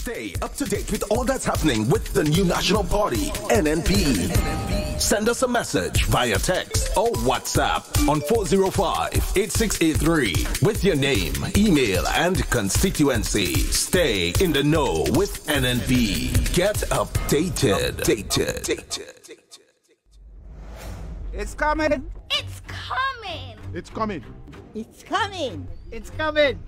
Stay up to date with all that's happening with the new national party, NNP. Send us a message via text or WhatsApp on 405-8683 with your name, email, and constituency. Stay in the know with NNP. Get updated. It's coming. It's coming. It's coming. It's coming. It's coming. It's coming.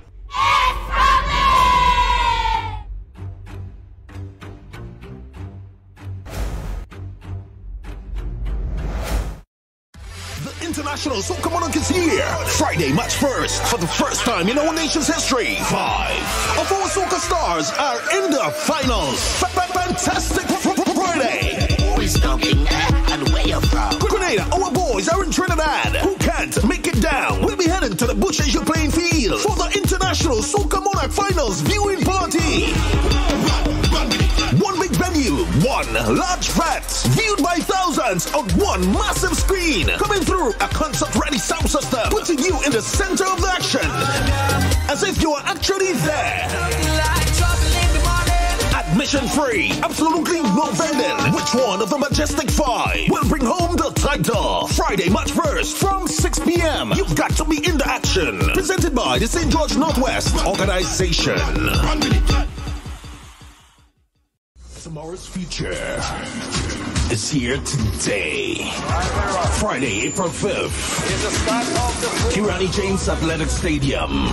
The International Soca Monarch is here. Friday, March 1st. For the first time in our nation's history, 5 of our soca stars are in the finals. Fantastic Friday. Who's talking and where you from? Grenada, our boys are in Trinidad. Who can't make it down? We'll be heading to the Bush Asia playing field for the International Soca Monarch Finals viewing party. One big venue, one large flat, viewed by thousands on one massive screen, coming through a concert-ready sound system, putting you in the center of the action, as if you are actually there. Admission free, absolutely no vending. Which one of the Majestic 5 will bring home the title? Friday, March 1st from 6 p.m. You've got to be in the action. Presented by the St. George Northwest Organization. Tomorrow's future is here today. Friday, April 5th. Kirani James Athletic Stadium.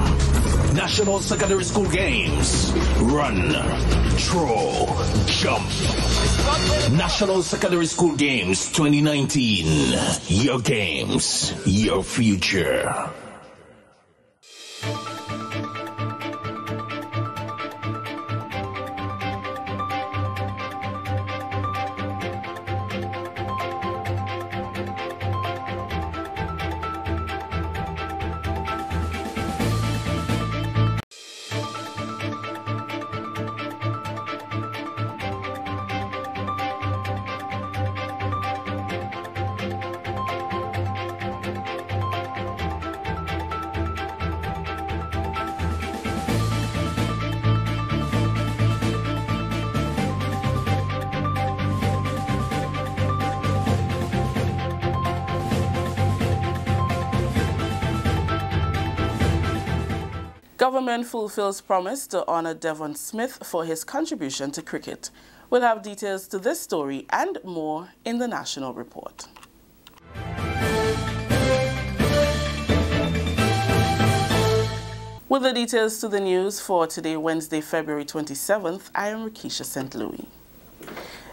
National Secondary School Games. Run, throw, jump. National Secondary School Games 2019. Your games, your future. Government fulfills promise to honor Devon Smith for his contribution to cricket. We'll have details to this story and more in the National Report. With the details to the news for today, Wednesday, February 27th, I am Rikisha St. Louis.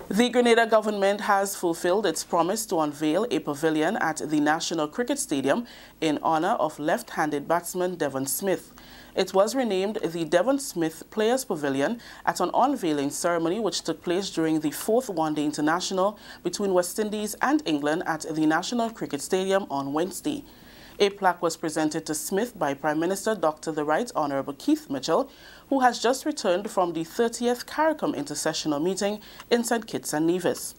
The Grenada government has fulfilled its promise to unveil a pavilion at the National Cricket Stadium in honor of left-handed batsman Devon Smith. It was renamed the Devon Smith Players Pavilion at an unveiling ceremony which took place during the 4th One-Day International between West Indies and England at the National Cricket Stadium on Wednesday. A plaque was presented to Smith by Prime Minister Dr. The Right Honourable Keith Mitchell, who has just returned from the 30th Carriacou intercessional meeting in St. Kitts and Nevis.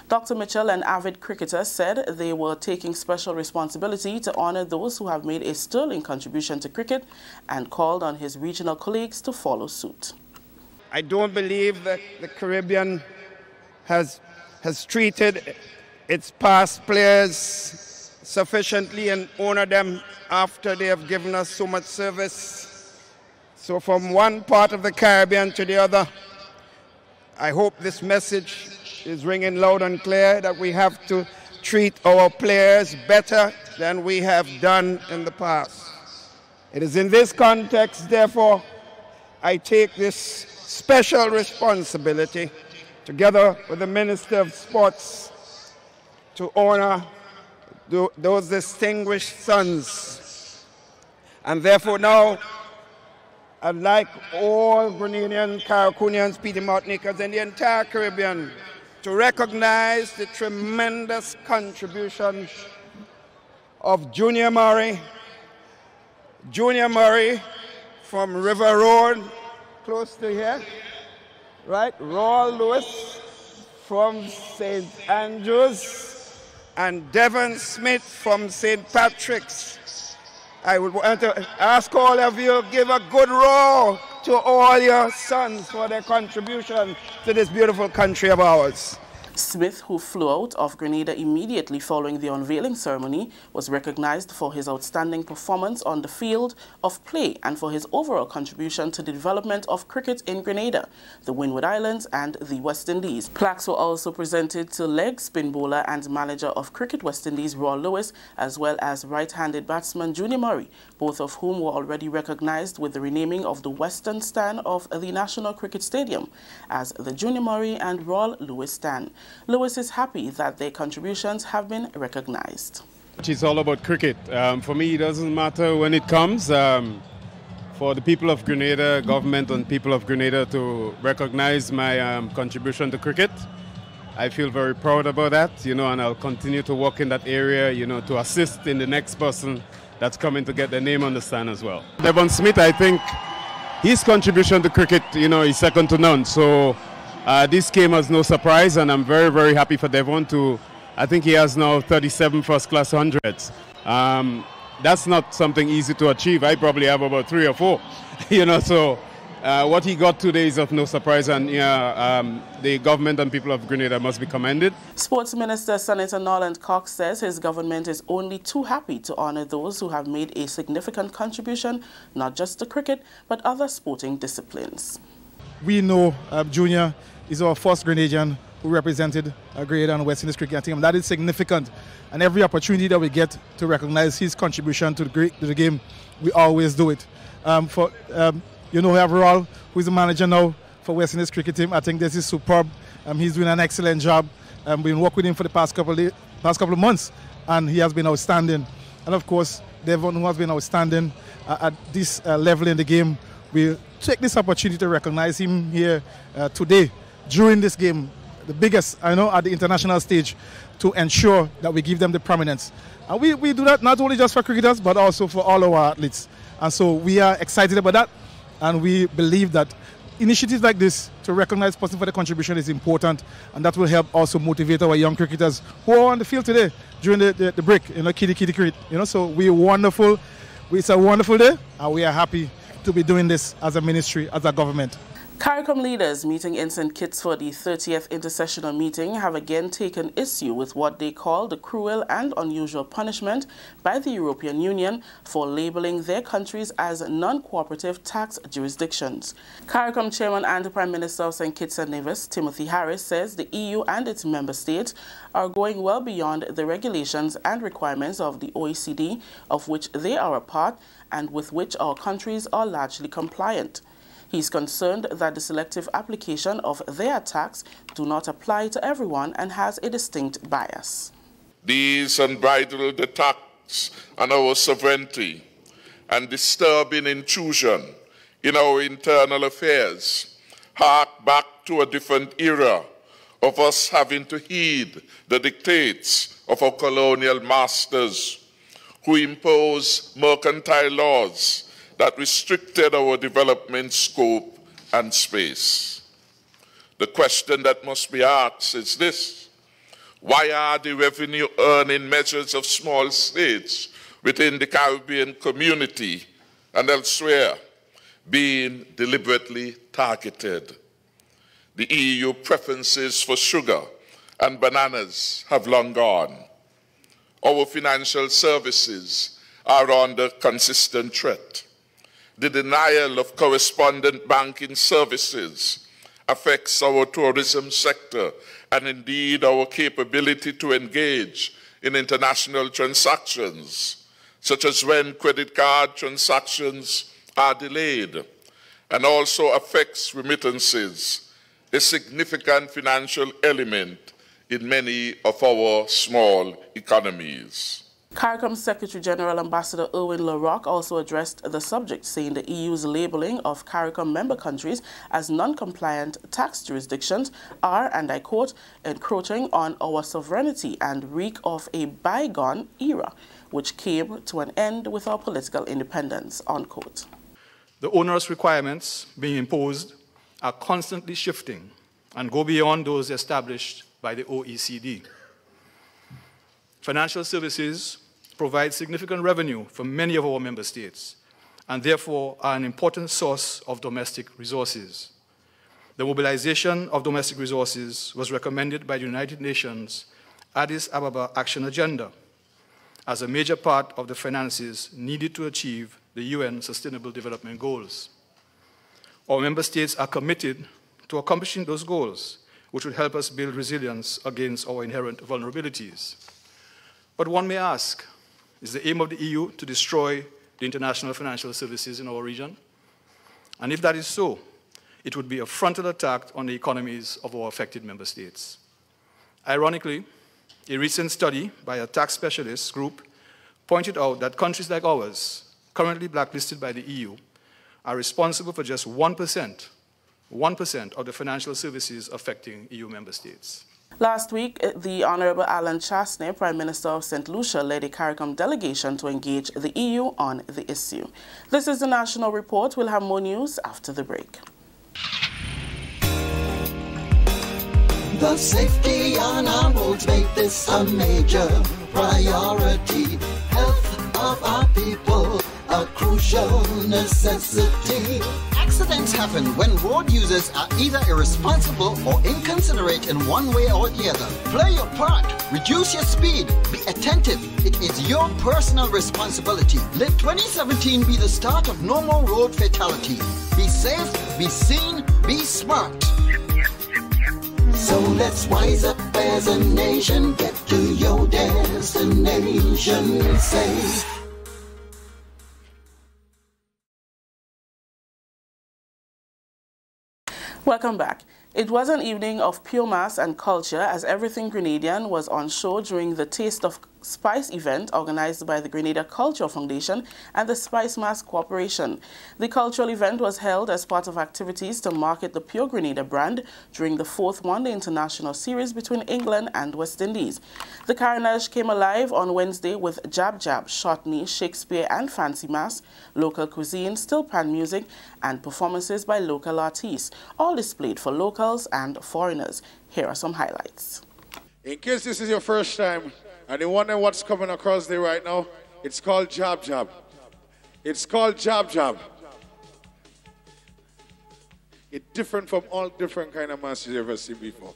Dr. Mitchell, an avid cricketer, said they were taking special responsibility to honour those who have made a sterling contribution to cricket and called on his regional colleagues to follow suit. I don't believe that the Caribbean has treated its past players sufficiently and honor them after they have given us so much service. So from one part of the Caribbean to the other, I hope this message is ringing loud and clear that we have to treat our players better than we have done in the past. It is in this context, therefore, I take this special responsibility, together with the Minister of Sports, to honor those distinguished sons. And therefore now, I'd like all Grenadian, Carriacouians, Peter Martinicans, and the entire Caribbean to recognize the tremendous contribution of Junior Murray. Junior Murray from River Road, close to here, right? Royal Lewis from St. Andrews, and Devon Smith from St. Patrick's. I would want to ask all of you to give a good roar to all your sons for their contribution to this beautiful country of ours. Smith, who flew out of Grenada immediately following the unveiling ceremony, was recognized for his outstanding performance on the field of play and for his overall contribution to the development of cricket in Grenada, the Windward Islands and the West Indies. Plaques were also presented to leg spin bowler and manager of Cricket West Indies Roy Lewis, as well as right-handed batsman Junior Murray, both of whom were already recognized with the renaming of the western stand of the National Cricket Stadium as the Junior Murray and Roy Lewis stand. Lewis is happy that their contributions have been recognized. It's all about cricket. For me, it doesn't matter when it comes. For the people of Grenada, government and people of Grenada to recognize my contribution to cricket, I feel very proud about that, and I'll continue to work in that area, to assist in the next person that's coming to get their name on the stand as well. Devon Smith, I think his contribution to cricket, is second to none. So this came as no surprise, and I'm very, very happy for Devon to, I think he has now 37 first-class hundreds. That's not something easy to achieve. I probably have about 3 or 4, so what he got today is of no surprise, and the government and people of Grenada must be commended. Sports Minister Senator Norland Cox says his government is only too happy to honor those who have made a significant contribution, not just to cricket, but other sporting disciplines. We know Junior is our first Grenadian who represented Grenada and West Indies cricket team. That is significant, and every opportunity that we get to recognize his contribution to the game, we always do it. We have Roy, who is the manager now for West Indies cricket team. I think this is superb. He's doing an excellent job. We've been working with him for the past couple of months, and he has been outstanding. And of course, Devon, who has been outstanding at this level in the game. We'll take this opportunity to recognize him here today during this game, the biggest, at the international stage, to ensure that we give them the prominence. And we do that not only just for cricketers, but also for all our athletes. And so we are excited about that, and we believe that initiatives like this to recognize person for the contribution is important, and that will help also motivate our young cricketers who are on the field today during the break, kitty cricket. So we're wonderful. It's a wonderful day, and we are happy to be doing this as a ministry, as a government. CARICOM leaders meeting in St. Kitts for the 30th intersessional meeting have again taken issue with what they call the cruel and unusual punishment by the European Union for labeling their countries as non-cooperative tax jurisdictions. CARICOM Chairman and Prime Minister of St. Kitts and Nevis, Timothy Harris, says the EU and its member states are going well beyond the regulations and requirements of the OECD, of which they are a part and with which our countries are largely compliant. He's concerned that the selective application of their tax do not apply to everyone and has a distinct bias. These unbridled attacks on our sovereignty and disturbing intrusion in our internal affairs hark back to a different era of us having to heed the dictates of our colonial masters who imposed mercantile laws that restricted our development scope and space. The question that must be asked is this: why are the revenue-earning measures of small states within the Caribbean community and elsewhere being deliberately targeted? The EU preferences for sugar and bananas have long gone. Our financial services are under consistent threat. The denial of correspondent banking services affects our tourism sector and indeed our capability to engage in international transactions, such as when credit card transactions are delayed, and also affects remittances, a significant financial element in many of our small economies. CARICOM Secretary General Ambassador Erwin LaRocque also addressed the subject, saying the EU's labeling of CARICOM member countries as non-compliant tax jurisdictions are, and I quote, encroaching on our sovereignty and reek of a bygone era, which came to an end with our political independence, unquote. The onerous requirements being imposed are constantly shifting and go beyond those established by the OECD. Financial services provide significant revenue for many of our member states, and therefore are an important source of domestic resources. The mobilization of domestic resources was recommended by the United Nations Addis Ababa Action Agenda as a major part of the finances needed to achieve the UN Sustainable Development Goals. Our member states are committed to accomplishing those goals, which would help us build resilience against our inherent vulnerabilities. But one may ask, is the aim of the EU to destroy the international financial services in our region? And if that is so, it would be a frontal attack on the economies of our affected member states. Ironically, a recent study by a tax specialist group pointed out that countries like ours, currently blacklisted by the EU, are responsible for just 1% of the financial services affecting EU member states. Last week, the Honorable Alan Chastney, Prime Minister of St. Lucia, led a CARICOM delegation to engage the EU on the issue. This is the National Report. We'll have more news after the break. The safety on our roads make this a major priority. Health of our people, a crucial necessity. Accidents happen when road users are either irresponsible or inconsiderate in one way or the other. Play your part. Reduce your speed. Be attentive. It is your personal responsibility. Let 2017 be the start of no more road fatalities. Be safe, be seen, be smart. So let's wise up as a nation. Get to your destination safe. Welcome back. It was an evening of pure mass and culture as everything Grenadian was on show during the Taste of Spice event organized by the Grenada Cultural Foundation and the Spice Mass Corporation. The cultural event was held as part of activities to market the Pure Grenada brand during the fourth one-day international series between England and West Indies. The carnage came alive on Wednesday with jab jab, shotney, Shakespeare and fancy mass, local cuisine, still pan music and performances by local artists, all displayed for locals and foreigners. Here are some highlights. In case this is your first time and you wonder what's coming across there right now, it's called jab jab. It's called jab jab. It's different from all different kind of masses you've ever seen before.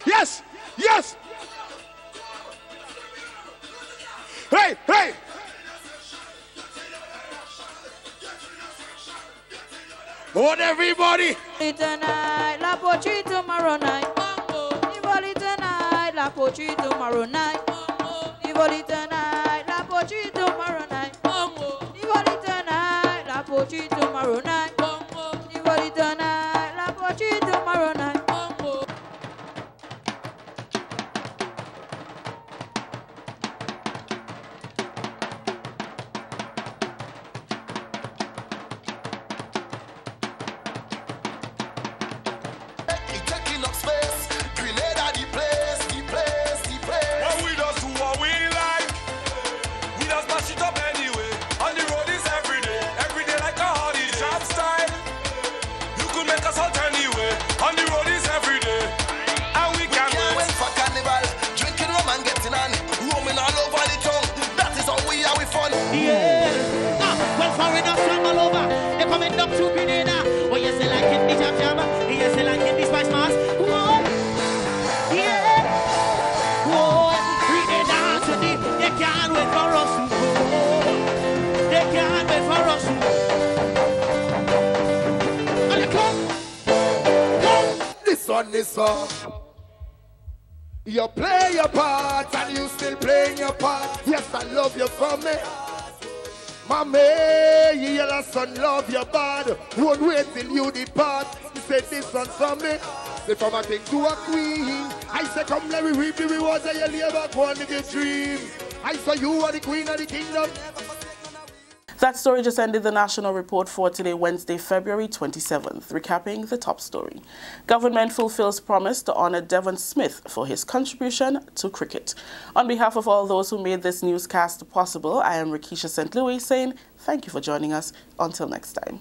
Yes! Yes! Hey! Hey! What everybody? Tonight, la poetry tomorrow night. Evoli tonight, la poetry tomorrow night. Evoli tonight, la poetry tomorrow night. Evoli tonight, la poetry tomorrow night. Evoli tonight, la poetry tomorrow night. You play your part and you still playing your part. Yes, I love you for me. Mommy, you yellow son love your bad. Won't wait till you depart. You say this one from me. Say from a king to a queen. I say come let me reap the rewards of your labor. Go on with your dream. I saw you are the queen of the kingdom. That story just ended the National Report for today, Wednesday, February 27th. Recapping the top story. Government fulfills promise to honor Devon Smith for his contribution to cricket. On behalf of all those who made this newscast possible, I am Rikisha St. Louis saying thank you for joining us. Until next time.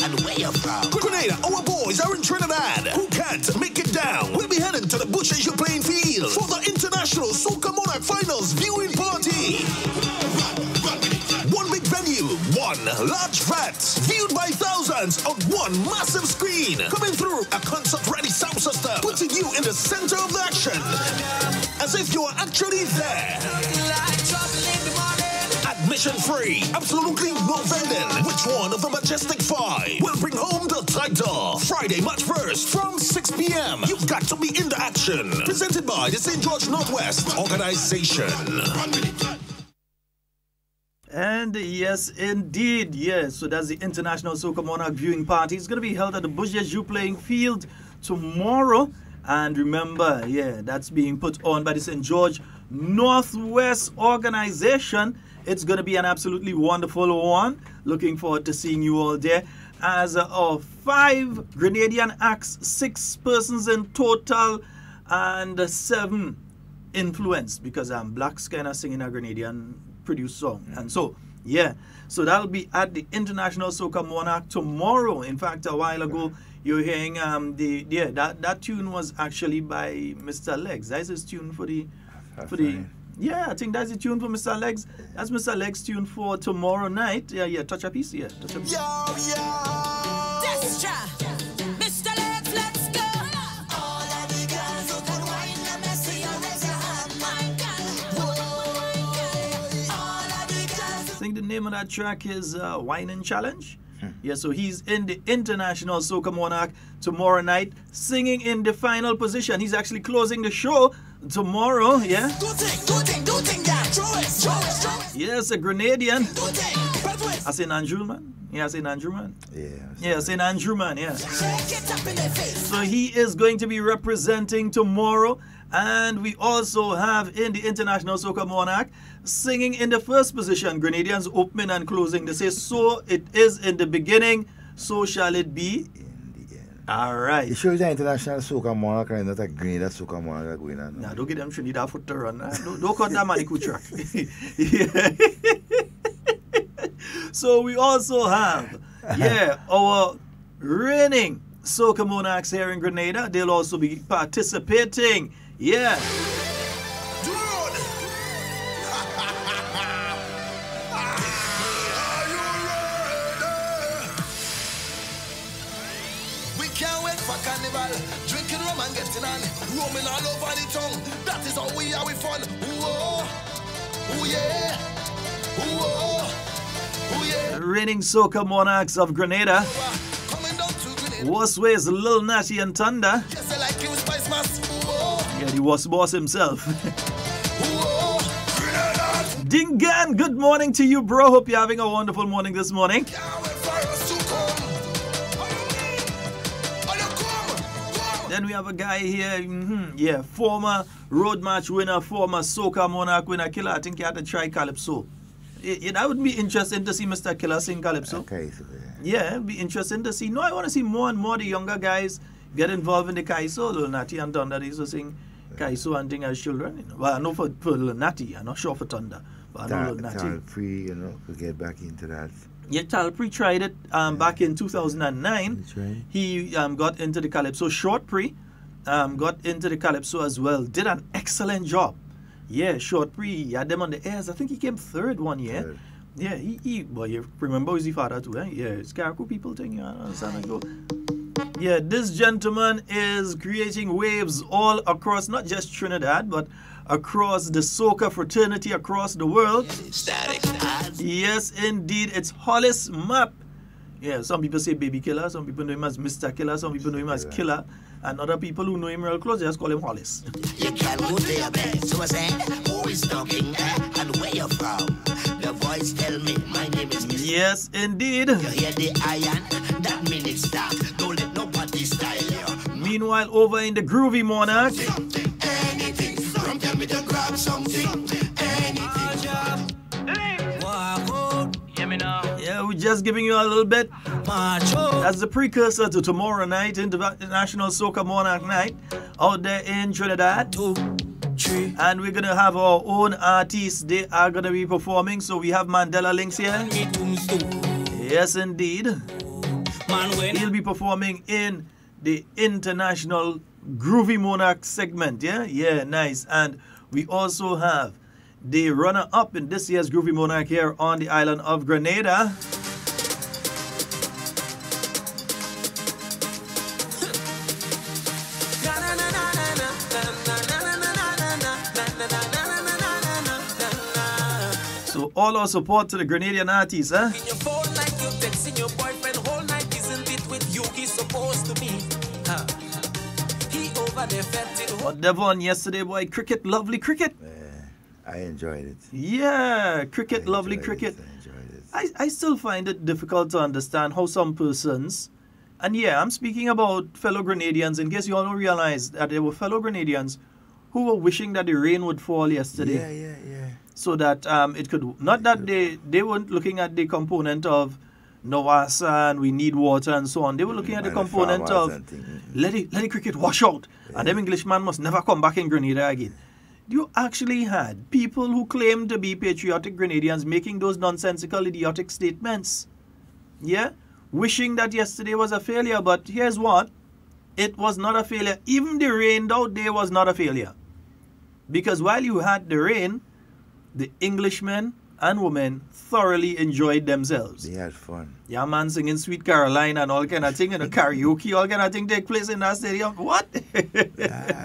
and where you from? Grenada, our boys are in Trinidad. Who can't make it down? We'll be heading to the Bushes You playing field for the International Soca Monarch Finals viewing party. One big venue, one large vat, viewed by thousands on one massive screen. Coming through a concert-ready sound system, putting you in the center of the action, as if you are actually there. Admission free, absolutely no vending. Which one of the Majestic 5 will bring home the title? Friday, March 1st from 6 p.m. You've got to be in the action. Presented by the St. George Northwest Organization. And yes, indeed, yes. So that's the International Soca Monarch viewing party. It's going to be held at the Bushes You playing field tomorrow. And remember, yeah, that's being put on by the St. George Northwest Organization. It's going to be an absolutely wonderful one. Looking forward to seeing you all there. As of 5 Grenadian acts, 6 persons in total, and 7 influenced, because Blacks kind of singing a Grenadian produced song. And so, yeah, so that'll be at the International Soca Monarch tomorrow. In fact, a while ago, you're hearing that tune was actually by Mr. Legs. That's his tune for the yeah, I think that's the tune for Mr. Legs. That's Mr. Legs' tune for tomorrow night. Yeah, touch a piece, yeah. Touch a piece. Mr. Legs, let's go. All of the girls who can wine and messy and raise your hand, my girl. All of the girls. I think the name of that track is Whining Challenge. Yeah, so he's in the International Soca Monarch tomorrow night, singing in the final position. He's actually closing the show tomorrow, yeah? Do thing, yeah. Throw it. Yes, a Grenadian. I say Andrew, man. Yeah, I say Andrew, man. Yeah, I say Andrew, man, yeah. So he is going to be representing tomorrow. And we also have in the International Soca Monarch singing in the first position, Grenadians opening and closing. They say, so it is in the beginning, so shall it be in the end. All right. You sure it's an International Soca Monarch and not a Grenada Soca Monarch going on? Nah, don't get them Trinidad foot to run. Don't cut that money track. So we also have, our reigning Soca Monarchs here in Grenada. They'll also be participating. Yeah. Dude. We can't wait for carnival. Drinking rum and getting on. Roaming all over the tongue. That is how we are with fun. Ooh, ooh yeah. Ooh, yeah. Reigning Soca Monarchs of Grenada. Wasway's Lil Natty and Thunder. Yes, I like you, Spice Mass. Yeah, the was boss himself. Dingan, good morning to you, bro. Hope you're having a wonderful morning this morning. Then we have a guy here, former road match winner, former Soca Monarch winner, Killer. I think he had to try Calypso. That would be interesting to see Mr. Killer sing Calypso. Okay, so yeah, it'd be interesting to see. No, I want to see more and more the younger guys get involved in the Kaiso. Lil Natty and Thunder, they used to sing Kaiso and thing as children. You know. Well, I know for Lil Natty, I'm not sure for Thunder. But I know Lil Natty. Talpree, could get back into that. Yeah, Talpree tried it back in 2009. That's right. He got into the Calypso. Shortpree got into the Calypso as well. Did an excellent job. Yeah, Shortpree, he had them on the airs. I think he came third one year. Third. Yeah, he well, you remember he's the father too, eh? Yeah, it's Carriacou people thing, you understand? Yeah, this gentleman is creating waves all across, not just Trinidad, but across the soca fraternity across the world. Static. Yes, indeed, it's Hollis Map. Yeah, some people say Baby Killer, some people know him as Mr. Killer, some people know him as Killer, and other people who know him real close, they just call him Hollis. You can go to your bed. So I say, who is talking and where you from? The voice tell me, my name is Mr. Yes, indeed. You hear the iron? That means it's start. Don't let nobody style you. Meanwhile, over in the Groovy Monarch. Anything. From tell me to grab something. Yeah, we're just giving you a little bit. That's the precursor to tomorrow night, International Soca Monarch Night, out there in Trinidad. And we're going to have our own artists. They are going to be performing. So we have Mandela Links here. Yes, indeed. He'll be performing in the International Groovy Monarch segment. Yeah, nice. And we also have the runner-up in this year's Groovy Monarch here on the island of Grenada. So all our support to the Grenadian artists, huh? But Devon, yesterday, boy, cricket, lovely cricket. I enjoyed it. Yeah, cricket, lovely cricket. I still find it difficult to understand how some persons, and yeah, I'm speaking about fellow Grenadians, in case you all don't realize that there were fellow Grenadians who were wishing that the rain would fall yesterday. Yeah. So that it could, not that they weren't looking at the component of Nawasa and we need water and so on. They were looking at the component of let the cricket wash out and them Englishman must never come back in Grenada again. You actually had people who claimed to be patriotic Grenadians making those nonsensical, idiotic statements. Yeah? Wishing that yesterday was a failure, but here's what. It was not a failure. Even the rained out day was not a failure. Because while you had the rain, the Englishmen and women thoroughly enjoyed themselves. They had fun. Yeah, man, singing Sweet Caroline and all kind of thing, and karaoke, all kind of thing take place in that stadium. What?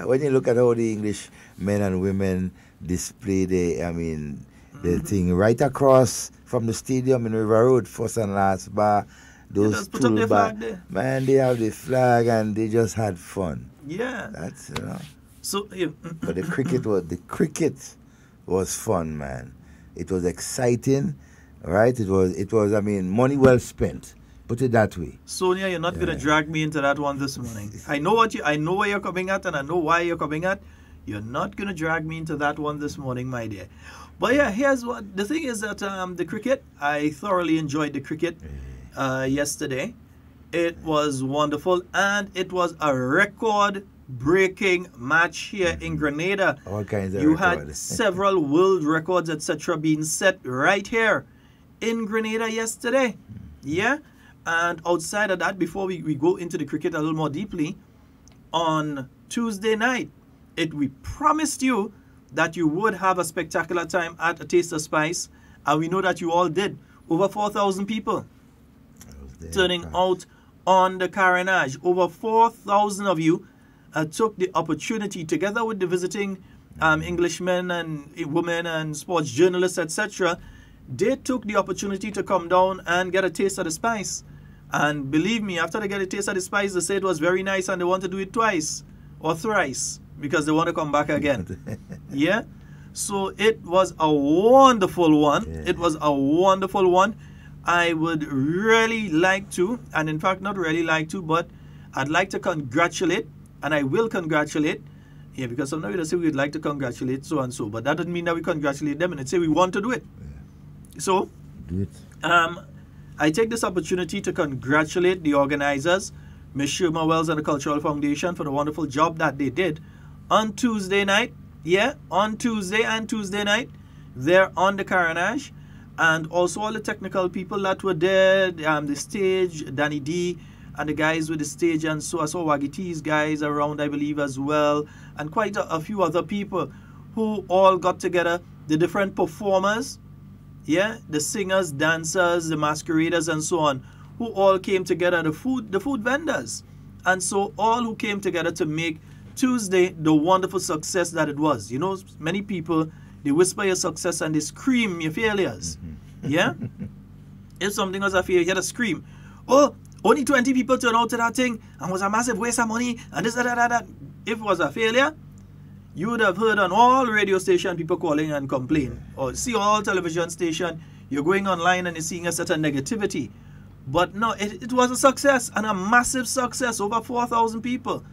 When you look at how the English men and women display the thing right across from the stadium in River Road, first and last bar, those two bar, man, they have the flag and they just had fun. Yeah. That's, So, but the cricket was fun, man. It was exciting, right? It was. I mean, money well spent. Put it that way. Sonia, you're not going to drag me into that one this morning. I know where you're coming at, and I know why you're coming at. You're not going to drag me into that one this morning, my dear. But yeah, here's what the thing is that the cricket. I thoroughly enjoyed the cricket yesterday. It was wonderful, and it was a record-breaking match here in Grenada. All kinds of You had several world records, etc., being set right here in Grenada yesterday. Yeah? And outside of that, before we go into the cricket a little more deeply, on Tuesday night, we promised you that you would have a spectacular time at A Taste of Spice, and we know that you all did. Over 4,000 people turning out on the Carriacou. Over 4,000 of you took the opportunity, together with the visiting Englishmen and women and sports journalists, etc., they took the opportunity to come down and get a taste of the spice. And believe me, after they get a taste of the spice, they say it was very nice and they want to do it twice or thrice because they want to come back again. Yeah? So it was a wonderful one. Yeah. It was a wonderful one. I would really like to, and in fact not really like to, but I'd like to congratulate, and I will congratulate, yeah, because sometimes we say we'd like to congratulate so and so, but that doesn't mean that we congratulate them and they say we want to do it. Yeah. So, do it. I take this opportunity to congratulate the organizers, Ms. Sherma Wells and the Cultural Foundation, for the wonderful job that they did on Tuesday night. Yeah, on Tuesday and Tuesday night, they're on the Carriacou. And also all the technical people that were there, the stage, Danny D, and the guys with the stage, and so I saw Waggy T's guys around, I believe, as well, and quite a few other people who all got together, the different performers, yeah, the singers, dancers, the masqueraders, and so on, who all came together, the food vendors, and so all who came together to make Tuesday the wonderful success that it was. You know, many people, they whisper your success and they scream your failures. Yeah? If something was a failure, you had to scream. Oh, only 20 people turned out to that thing and was a massive waste of money and this, that. If it was a failure, you would have heard on all radio station people calling and complain. Or see all television station, you're going online and you're seeing a certain negativity. But no, it was a success and a massive success. Over 4,000 people.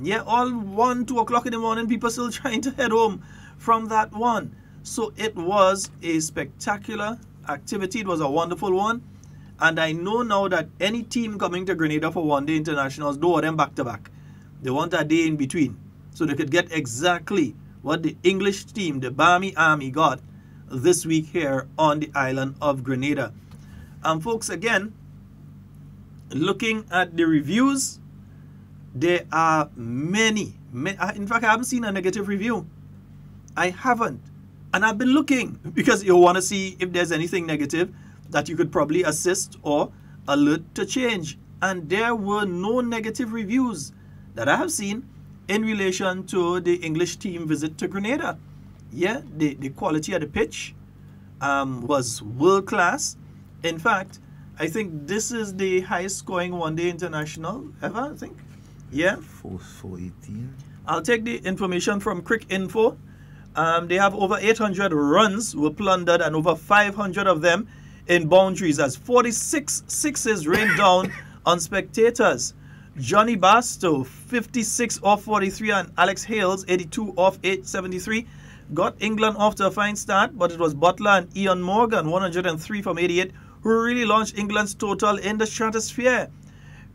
Yeah, all 1, 2 o'clock in the morning, people still trying to head home from that one. So it was a spectacular activity. It was a wonderful one. And I know now that any team coming to Grenada for one-day internationals, do them back-to-back. They want a day in between. So they could get exactly what the English team, the Barmy Army, got this week here on the island of Grenada. And folks, again, looking at the reviews, there are many. In fact, I haven't seen a negative review. I haven't. And I've been looking because you want to see if there's anything negative that you could probably assist or alert to change. And there were no negative reviews that I have seen in relation to the English team visit to Grenada. Yeah, the quality of the pitch was world class. In fact, I think this is the highest scoring one-day international ever, I think. Yeah. 418. I'll take the information from Crick Info. They have over 800 runs were plundered and over 500 of them in boundaries as 46 sixes rained down on spectators. Johnny Basto, 56 off 43, and Alex Hales, 82 off 873, got England off to a fine start, but it was Butler and Ian Morgan, 103 from 88, who really launched England's total in the stratosphere.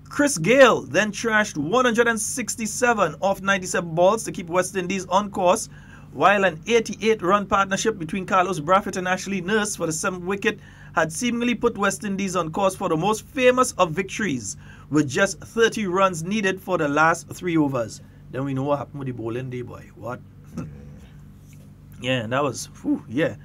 Chris Gale then trashed 167 off 97 balls to keep West Indies on course, while an 88-run partnership between Carlos Brathwaite and Ashley Nurse for the 7th wicket had seemingly put West Indies on course for the most famous of victories, with just 30 runs needed for the last 3 overs. Then we know what happened with the bowling day, boy. What? Yeah, that was, whew, yeah.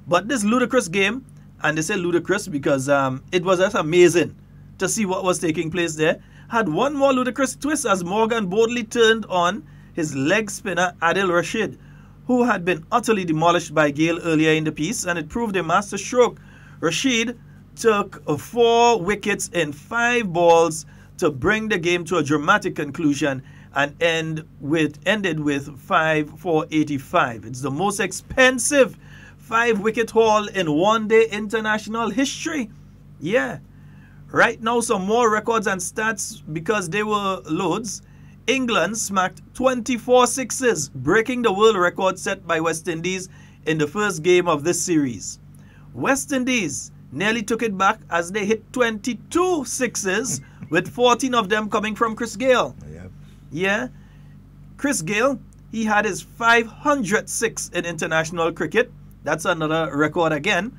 But this ludicrous game, and they say ludicrous because it was just amazing to see what was taking place there, had one more ludicrous twist as Morgan boldly turned on his leg spinner Adil Rashid, who had been utterly demolished by Gale earlier in the piece, and it proved a master stroke. Rashid took 4 wickets in 5 balls to bring the game to a dramatic conclusion and ended with 5 for 85. It's the most expensive 5-wicket haul in one-day international history. Yeah. Right now, some more records and stats because they were loads. England smacked 24 sixes, breaking the world record set by West Indies in the first game of this series. West Indies nearly took it back as they hit 22 sixes, with 14 of them coming from Chris Gale. Yep. Yeah. Chris Gale, he had his 500th six in international cricket. That's another record again.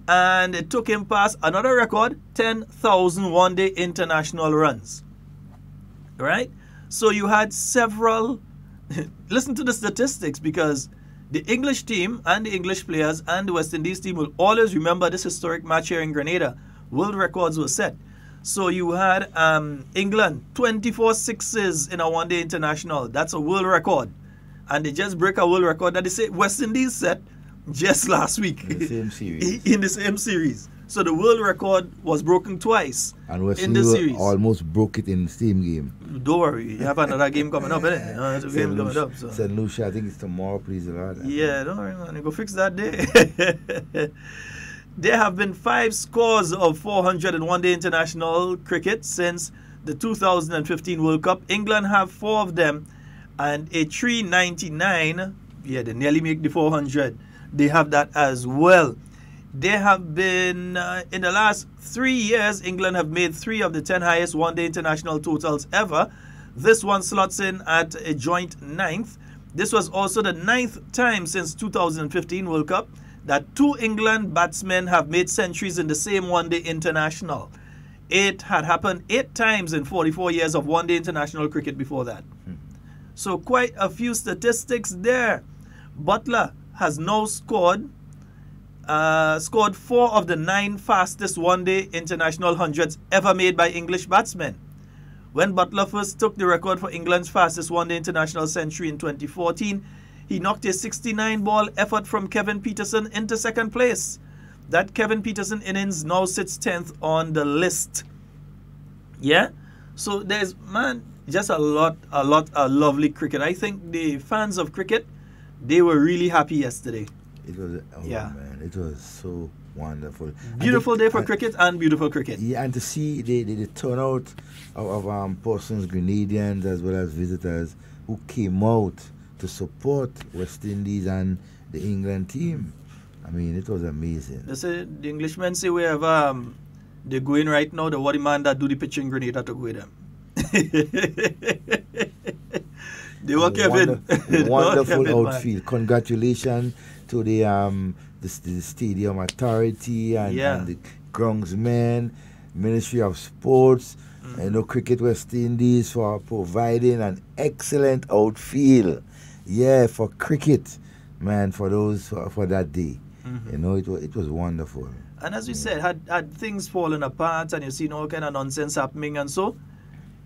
And it took him past another record, 10,000 one-day international runs. Right? So you had several... Listen to the statistics, because the English team and the English players and the West Indies team will always remember this historic match here in Grenada. World records were set. So you had England, 24 sixes in a one-day international. That's a world record. And they just break a world record that they say West Indies set just last week. In the same series. In the same series. So the world record was broken twice and West in the series. Almost broke it in the same game. Don't worry, you have another game coming up, innit? St. Lucia, I think it's tomorrow, please. Yeah, don't worry, man. You go fix that day. There have been 5 scores of 400 in one-day international cricket since the 2015 World Cup. England have 4 of them, and a 399. Yeah, they nearly make the 400. They have that as well. There have been, in the last 3 years, England have made 3 of the 10 highest one-day international totals ever. This one slots in at a joint 9th. This was also the 9th time since 2015 World Cup that 2 England batsmen have made centuries in the same one-day international. It had happened 8 times in 44 years of one-day international cricket before that. So quite a few statistics there. Butler has now scored 4 of the 9 fastest one-day international hundreds ever made by English batsmen. When Butler first took the record for England's fastest one-day international century in 2014, he knocked a 69-ball effort from Kevin Peterson into 2nd place. That Kevin Peterson innings now sits 10th on the list. Yeah? So there's, man, just a lot of lovely cricket. I think the fans of cricket, they were really happy yesterday. It was, man, it was so wonderful. Beautiful day for cricket and beautiful cricket. Yeah, and to see the turnout of persons, Grenadians as well as visitors who came out to support West Indies and the England team. I mean, it was amazing. They say, the Englishmen say wherever they're going right now, the what the man that do the pitching Grenada to go with them. They were Kevin. Wonderful outfield. Congratulations to the stadium authority and the groundsmen, Ministry of Sports, You know, Cricket West Indies for providing an excellent outfield. Yeah, for cricket, man, for those for that day. You know, it was wonderful. And as we said, had things fallen apart and you seen all kind of nonsense happening and so,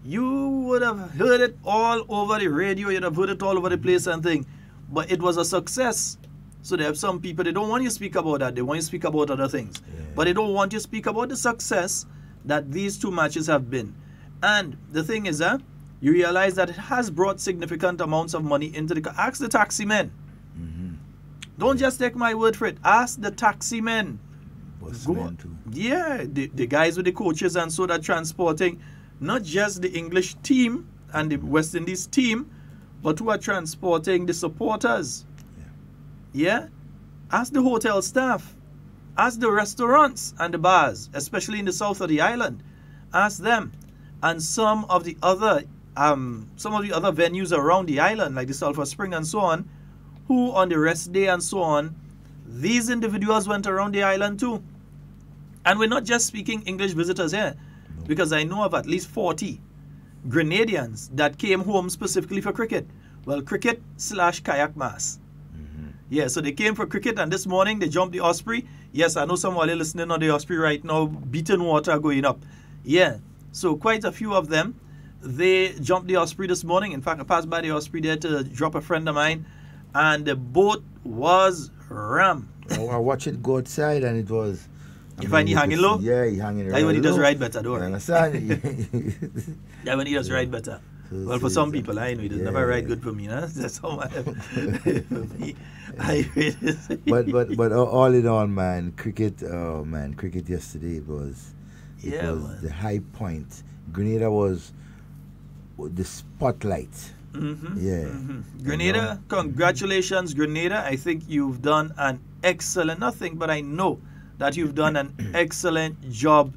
you would have heard it all over the radio, you'd have heard it all over the place and thing. But it was a success. So there are some people, they don't want you to speak about that. They want you to speak about other things. But they don't want you to speak about the success that these two matches have been. And the thing is, you realize that it has brought significant amounts of money into the... Ask the taxi men. Don't just take my word for it. Ask the taxi men. Yeah, the guys with the coaches and so that transporting not just the English team and the West Indies team, but who are transporting the supporters. Yeah? Ask the hotel staff. Ask the restaurants and the bars, especially in the south of the island. Ask them. And some of the other venues around the island, like the Sulphur Spring and so on, who on the rest day and so on, these individuals went around the island too. And we're not just speaking English visitors here, because I know of at least 40 Grenadians that came home specifically for cricket. Well, cricket/kayak mass. Yeah, so they came for cricket, and this morning they jumped the Osprey. Yes, I know some are listening on the Osprey right now, beating water going up. Yeah, so quite a few of them, they jumped the Osprey this morning. In fact, I passed by the Osprey there to drop a friend of mine, and the boat was rammed. I watched it go outside, and it was... You find he hanging low? Yeah, he hanging low. When he does ride better, don't you understand? Yeah, when he does ride better. Well, for some people, I know he does never ride good for me. Huh? That's how for me. But all in all, man, cricket yesterday was the high point. Grenada was the spotlight. Grenada, congratulations, Grenada. I think you've done an excellent, nothing, but I know that you've done an excellent job.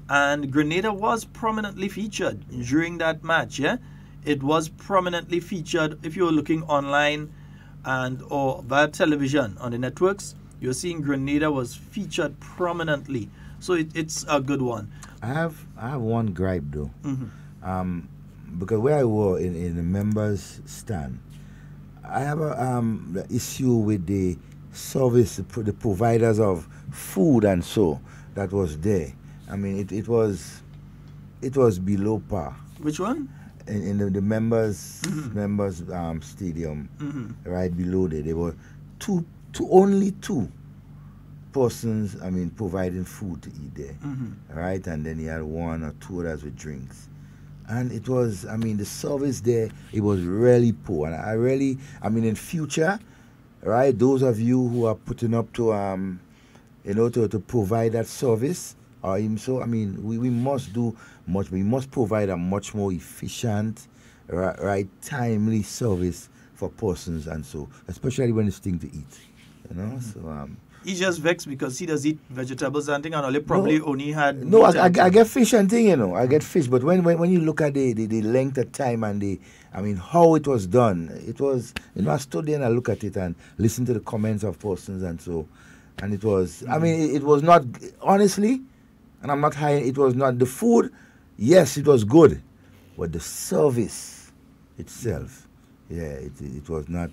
And Grenada was prominently featured during that match, yeah? It was prominently featured. If you're looking online and or via television on the networks, you're seeing Grenada was featured prominently. So it's a good one. I have one gripe though. Because where I was in the members stand, I have a issue with the service, the providers of food and so that was there. I mean, it was below par. Which one? In the members stadium, right below there were only two persons. I mean, providing food to eat there, right? And then you had one or two others with drinks, and it was. I mean, the service there, it was really poor. And I mean, in future, right? Those of you who are putting up to to provide that service. So, I mean, we must do much. We must provide a much more efficient, right, timely service for persons and so, especially when it's thing to eat, you know. So he just vexed because he does eat vegetables and thing, and only probably only had. No, I get fish and thing, you know. I get fish, but when you look at the length of time and how it was done, it was, you know, I stood there and I look at it and listen to the comments of persons and so, and it was. I mean, it was not honestly. And I'm not hiding, it was not the food. Yes, it was good, but the service itself, it was not,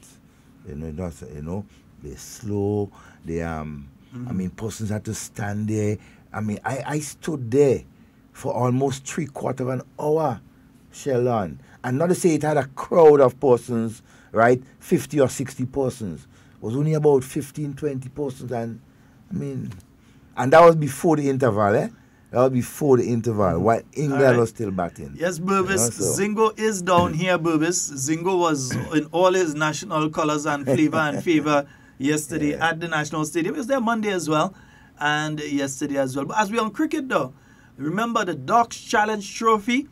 they're slow. They I mean, persons had to stand there. I mean, I stood there for almost 3/4 of an hour, Sheldon, and not to say it had a crowd of persons, right? 50 or 60 persons. It was only about 15, 20 persons, and I mean. And that was before the interval, eh? That was before the interval, while England was still batting. Yes, WeiVybz. Zingo is down here, WeiVybz. Zingo was in all his national colours and flavour and favour yesterday at the National Stadium. He was there Monday as well, and yesterday as well. But as we're on cricket, though, remember the Docks Challenge Trophy?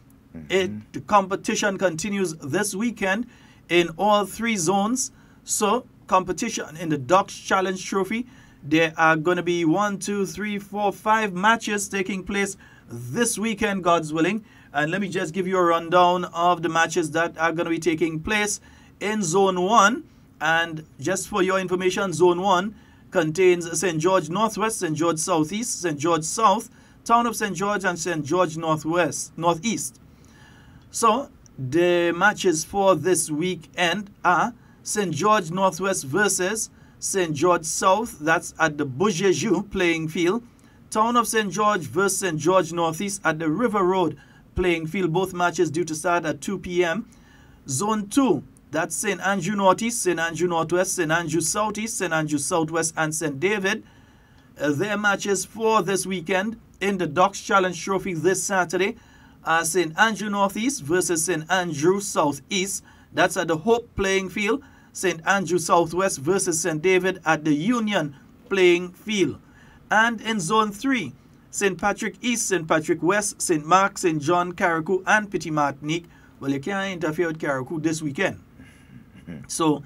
The competition continues this weekend in all 3 zones. So, competition in the Docks Challenge Trophy. There are going to be 1, 2, 3, 4, 5 matches taking place this weekend, God's willing. And let me just give you a rundown of the matches that are going to be taking place in Zone 1. And just for your information, Zone 1 contains St. George Northwest, St. George Southeast, St. George South, Town of St. George and St. George Northeast. So the matches for this weekend are St. George Northwest versus St. George South. That's at the Beaujeu playing field. Town of St. George versus St. George Northeast at the River Road playing field. Both matches due to start at 2 p.m. Zone 2, that's St. Andrew Northeast, St. Andrew Northwest, St. Andrew Southeast, St. Andrew Southwest, and St. David. Their matches for this weekend in the Docks Challenge Trophy this Saturday are St. Andrew Northeast versus St. Andrew Southeast. That's at the Hope playing field. St. Andrew Southwest versus St. David at the Union playing field. And in Zone 3, St. Patrick East, St. Patrick West, St. Mark, St. John, Carriacou, and Petit Martinique. Well, you can't interfere with Carriacou this weekend. So,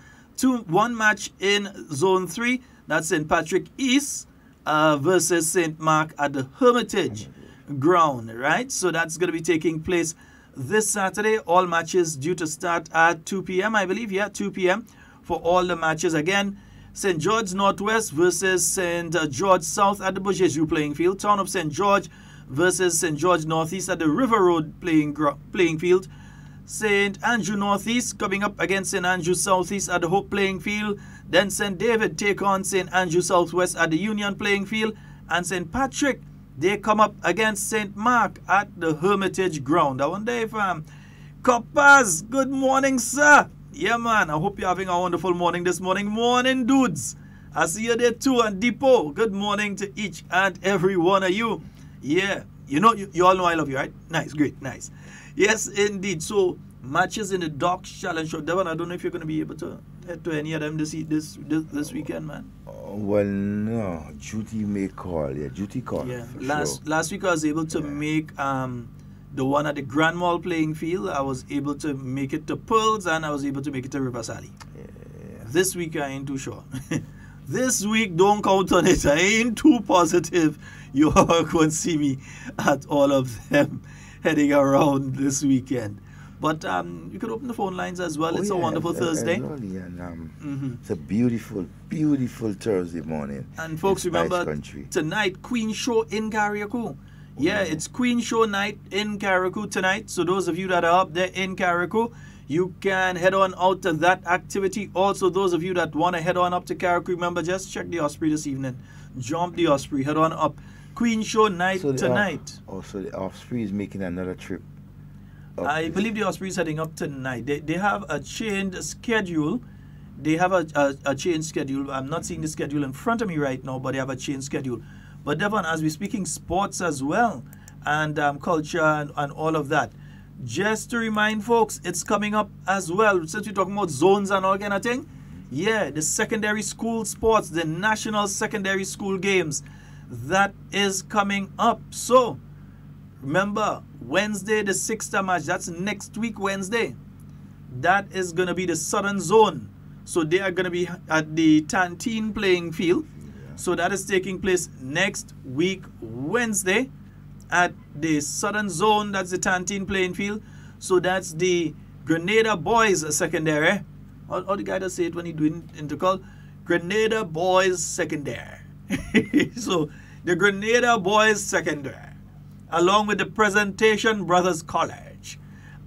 one match in Zone 3, that's St. Patrick East versus St. Mark at the Hermitage ground, right? So that's going to be taking place this Saturday. All matches due to start at 2 p.m., I believe. Yeah, 2 p.m. for all the matches. Again, St. George Northwest versus St. George South at the Beaujeu playing field. Town of St. George versus St. George Northeast at the River Road playing field. St. Andrew Northeast coming up against St. Andrew Southeast at the Hope playing field. Then St. David take on St. Andrew Southwest at the Union playing field. And St. Patrick, they come up against St. Mark at the Hermitage ground. I wonder if Coppers, good morning, sir. Yeah, man, I hope you're having a wonderful morning this morning. Morning, dudes. I see you there too, and Depot. Good morning to each and every one of you. Yeah, you know, you all know I love you, right? Nice, great, nice. Yes, indeed. So, matches in the Docks Challenge Show. Devon, I don't know if you're going to be able to head to any of them this weekend, man. Well, no. Duty may call. Yeah, duty call. Yeah, last week I was able to make the one at the Grand Mall playing field. I was able to make it to Pearls, and I was able to make it to River Sally. Yeah. This week I ain't too sure. This week, don't count on it. I ain't too positive you are going to see me at all of them heading around this weekend. But you could open the phone lines as well. It's a wonderful Thursday. And, it's a beautiful, beautiful Thursday morning. And folks, remember, tonight, Queen Show in Carriacou. Yeah, it's Queen Show night in Carriacou tonight. So those of you that are up there in Carriacou, you can head on out to that activity. Also, those of you that want to head on up to Carriacou, remember, just check the Osprey this evening. Jump the Osprey, head on up. Queen Show night tonight. So the Osprey is making another trip. I believe the Osprey is heading up tonight. They have a changed schedule. They have a changed schedule. I'm not seeing the schedule in front of me right now, but they have a changed schedule. But Devon, as we're speaking sports as well, and culture and all of that, just to remind folks, it's coming up as well. Since we're talking about zones and all kind of thing, yeah, the secondary school sports, the National Secondary School Games, that is coming up. So, remember, Wednesday, the 6th of March, that's next week Wednesday. That is going to be the Southern Zone. So they are going to be at the Tantine playing field. So that is taking place next week Wednesday at the Southern Zone. That's the Tantine playing field. So that's the Grenada Boys Secondary. How the guy does say it when he doing intercall? Grenada Boys Secondary. So the Grenada Boys Secondary, along with the Presentation Brothers College,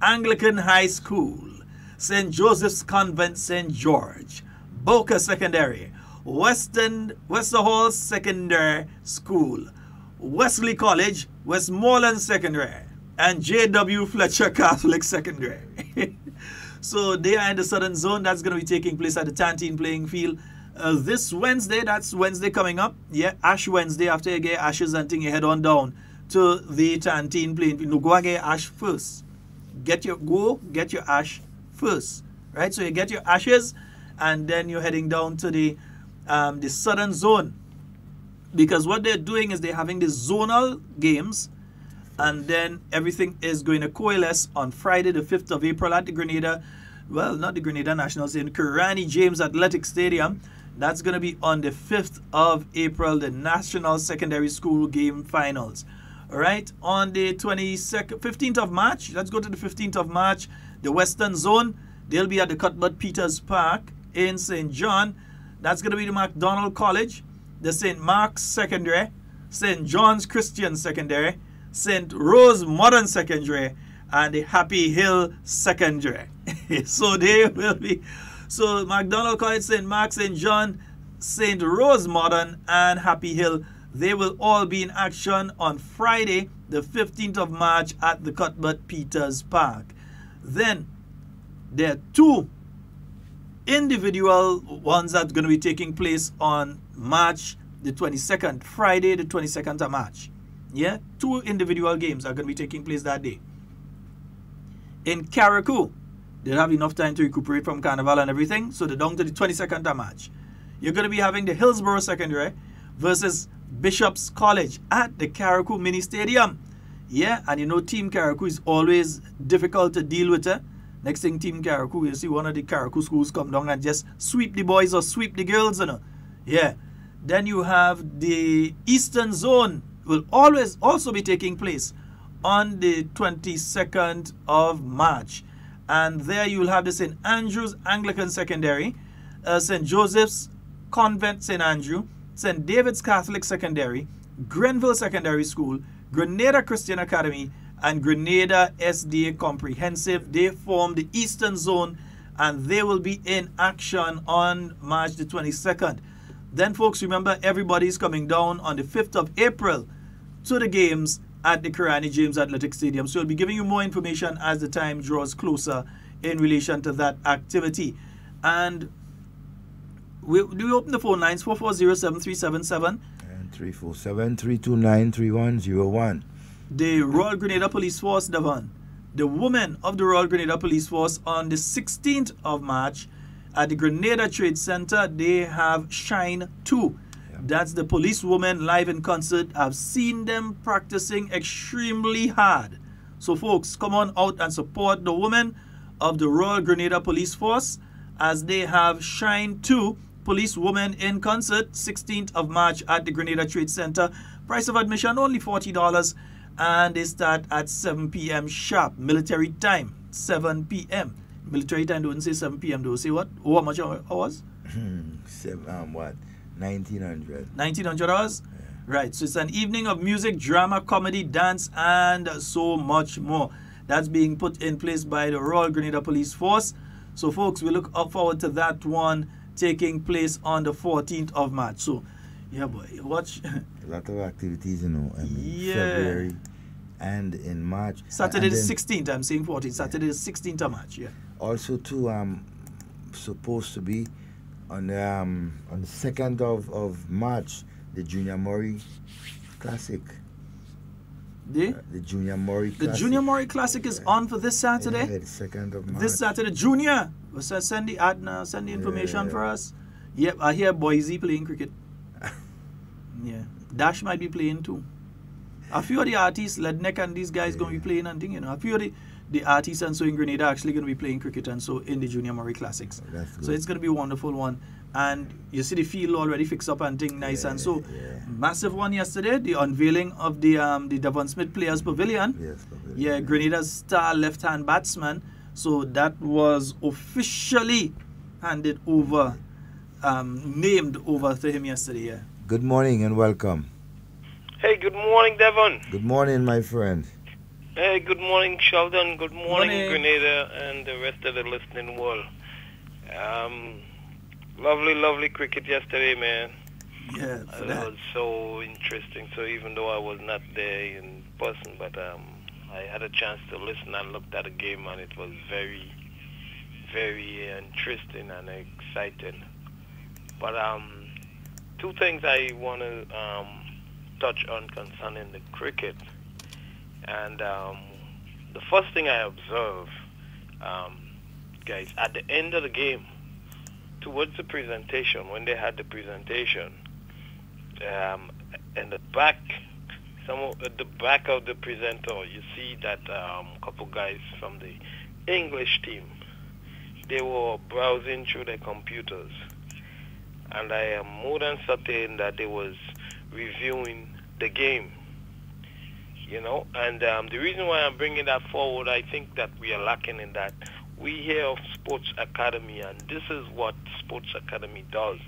Anglican High School, St. Joseph's Convent St. George, Boca Secondary, Westerhall Secondary School, Wesley College, Westmoreland Secondary, and J.W. Fletcher Catholic Secondary. So they are in the Southern Zone. That's going to be taking place at the Tantine playing field this Wednesday. That's Wednesday coming up. Yeah, Ash Wednesday. After you get ashes and thing, you head on down to the Tantine playing field. No, go and get ash first. Get your ash first, right? So you get your ashes, and then you're heading down to the Southern Zone, because what they're doing is they're having the zonal games, and then everything is going to coalesce on Friday the 5th of April at the Grenada, well, not the Grenada Nationals, in Kirani James Athletic Stadium. That's going to be on the 5th of April, the National Secondary School Game Finals. All right, on the 15th of March, let's go to the 15th of March, the Western Zone. They'll be at the Cuthbert Peters Park in St. John. That's going to be the MacDonald College, the St. Mark's Secondary St. John's Christian Secondary, St. Rose Modern Secondary, and the Happy Hill Secondary. So they will be, so McDonald College, St. Mark, St. John, St. Rose Modern, and Happy Hill, they will all be in action on Friday, the 15th of March at the Cuthbert Peters Park. Then there are two individual ones that are going to be taking place on March the 22nd, Friday the 22nd of March. Yeah, two individual games are going to be taking place that day. In Carriacou, they'll have enough time to recuperate from Carnival and everything, so they're down to the 22nd of March. You're going to be having the Hillsborough Secondary versus Bishop's College at the Carriacou Mini Stadium. Yeah, and you know Team Carriacou is always difficult to deal with. Next thing, Team Carriacou, you see one of the Carriacou schools come down and just sweep the boys or sweep the girls, you know. Yeah. Then you have the Eastern Zone will always also be taking place on the 22nd of March. And there you will have the St. Andrew's Anglican Secondary, St. Joseph's Convent St. Andrew, St. David's Catholic Secondary, Grenville Secondary School, Grenada Christian Academy, and Grenada SDA Comprehensive. They form the Eastern Zone, and they will be in action on March the 22nd. Then, folks, remember, everybody's coming down on the 5th of April to the games at the Karani James Athletic Stadium. So we'll be giving you more information as the time draws closer in relation to that activity. And we open the phone lines, 440-7377 and 347-329-3101. The Royal Grenada Police Force, Devon, the women of the Royal Grenada Police Force on the 16th of March at the Grenada Trade Center, they have Shine 2. That's the police women live in concert. I've seen them practicing extremely hard. So folks, come on out and support the women of the Royal Grenada Police Force as they have Shine 2, police women in concert, 16th of March at the Grenada Trade Center. Price of admission only $40, and they start at 7 p.m. sharp. Military time, 7 p.m. Military time don't say 7 p.m. They say what? Oh, how much hours? 1900. 1900 hours? Yeah. Right. So it's an evening of music, drama, comedy, dance, and so much more. That's being put in place by the Royal Grenada Police Force. So, folks, we look up forward to that one taking place on the 14th of March. So, yeah, boy, watch. A lot of activities, you know, February and in March. Saturday the 16th, I'm saying 14th. Saturday the 16th of March, yeah. Also, too, supposed to be on the 2nd of March, the Junior Murray Classic. The Junior Murray Classic. The Junior Murray Classic is on for this Saturday? Yeah, the 2nd of March. This Saturday. Junior, send the information for us. Yep, I hear Boise playing cricket. Yeah. Dash might be playing too. A few of the artists, Ledneck and these guys going to be playing and thing, you know. A few of the artists and so in Grenada are actually going to be playing cricket and so in the Junior Murray Classics. So it's going to be a wonderful one. And you see the field already fixed up and thing nice. And so massive one yesterday, the unveiling of the Devon Smith Players Pavilion. Yes, pavilion. Yeah, Grenada's star left-hand batsman. So that was officially handed over, named over to him yesterday. Yeah. Good morning and welcome. Hey, good morning, Devon. Good morning, my friend. Hey, good morning, Sheldon. Good morning, Grenada and the rest of the listening world. Lovely cricket yesterday, man. Yeah, it was so interesting. So even though I was not there in person, but I had a chance to listen and looked at the game, and it was very, very interesting and exciting. But two things I want to touch on concerning the cricket. And the first thing I observed, guys, at the end of the game, towards the presentation, when they had the presentation, in the back, at the back of the presenter, you see that couple guys from the English team, they were browsing through their computers, and I am more than certain that they was reviewing the game. You know, and the reason why I'm bringing that forward, I think that we are lacking in that. We hear of Sports Academy, and this is what Sports Academy does.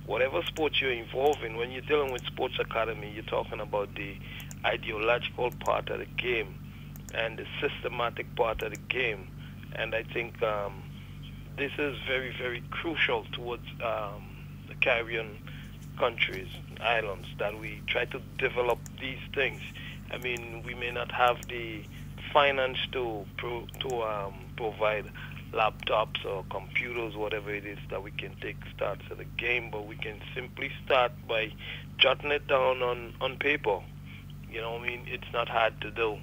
whatever sport you're involved in, when you're dealing with sports academy, you're talking about the ideological part of the game and the systematic part of the game. And I think this is very, very crucial towards the Caribbean countries, islands, that we try to develop these things. I mean, we may not have the finance to provide laptops or computers, whatever it is, that we can take starts at the game, but we can simply start by jotting it down on paper. You know what I mean? It's not hard to do.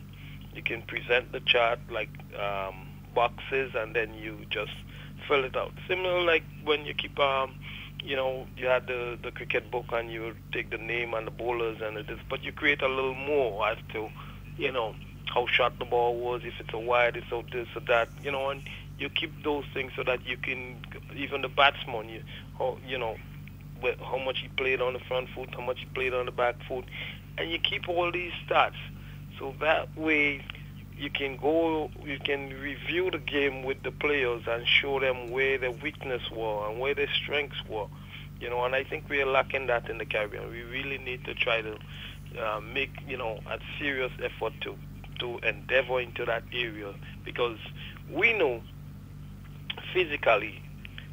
You can present the chart like boxes, and then you just fill it out. Similar like when you keep, you know, you had the cricket book and you take the name and the bowlers and it is, but you create a little more as to, you know, how short the ball was, if it's a wide, it's so this or that, you know, and you keep those things so that you can, even the batsman, you know, how much he played on the front foot, how much he played on the back foot, and you keep all these stats. So that way you can review the game with the players and show them where their weakness were and where their strengths were, you know, and I think we are lacking that in the Caribbean. We really need to try to make, you know, a serious effort to endeavor into that area, because we know physically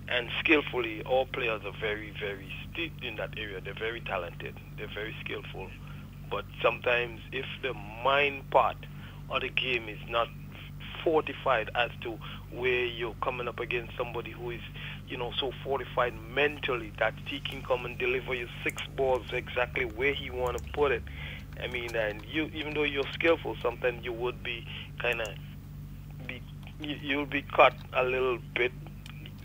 and skillfully all players are very, very steeped in that area. They're very talented. They're very skillful. But sometimes if the mind part of the game is not fortified as to where you're coming up against somebody who is, you know, so fortified mentally that he can come and deliver you 6 balls exactly where he want to put it. I mean, and you, even though you're skillful, sometimes you would be you'll be caught a little bit,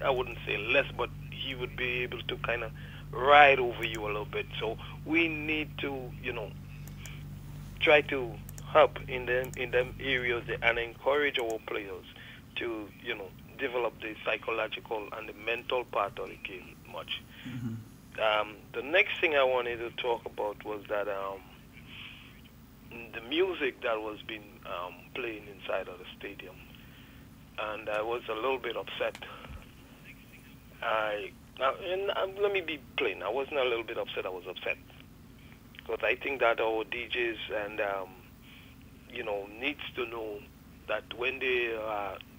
I wouldn't say less, but he would be able to kind of ride over you a little bit. So we need to, you know, try to help in them areas and encourage our players to, you know, develop the psychological and the mental part of the game much. Mm-hmm. The next thing I wanted to talk about was that the music that was being playing inside of the stadium, and I was a little bit upset. Let me be plain. I wasn't a little bit upset. I was upset because I think that our DJs and you know, needs to know that when they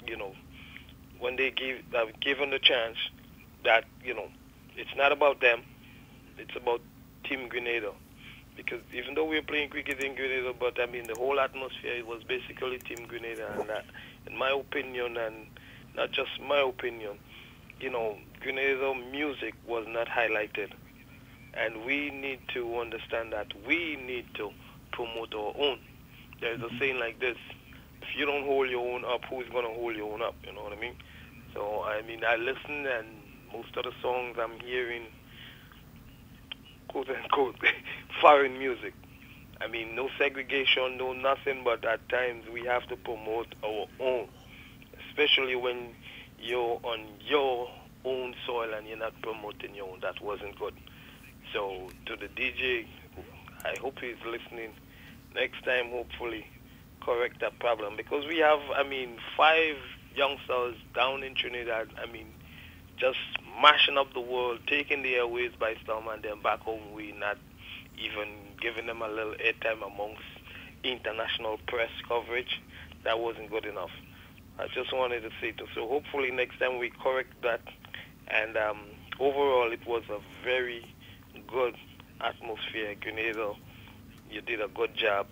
you know, when they given the chance, that, you know, it's not about them. It's about Team Grenada. Because even though we were playing cricket in Grenada, but I mean the whole atmosphere was basically Team Grenada, and in my opinion, and not just my opinion, you know, Grenada music was not highlighted, and we need to understand that we need to promote our own. There's a saying like this: if you don't hold your own up, who's gonna hold your own up? You know what I mean? So I mean, I listen, and most of the songs I'm hearing, quote unquote, foreign music. I mean, no segregation, no nothing, but at times we have to promote our own, especially when you're on your own soil and you're not promoting your own. That wasn't good. So to the DJ, I hope he's listening. Next time, hopefully, correct that problem, because we have, I mean, 5 youngsters down in Trinidad, I mean, just mashing up the world, taking the airways by storm, and then back home we not even giving them a little airtime amongst international press coverage. That wasn't good enough. I just wanted to say so hopefully next time we correct that, and overall it was a very good atmosphere. Grenada, you did a good job.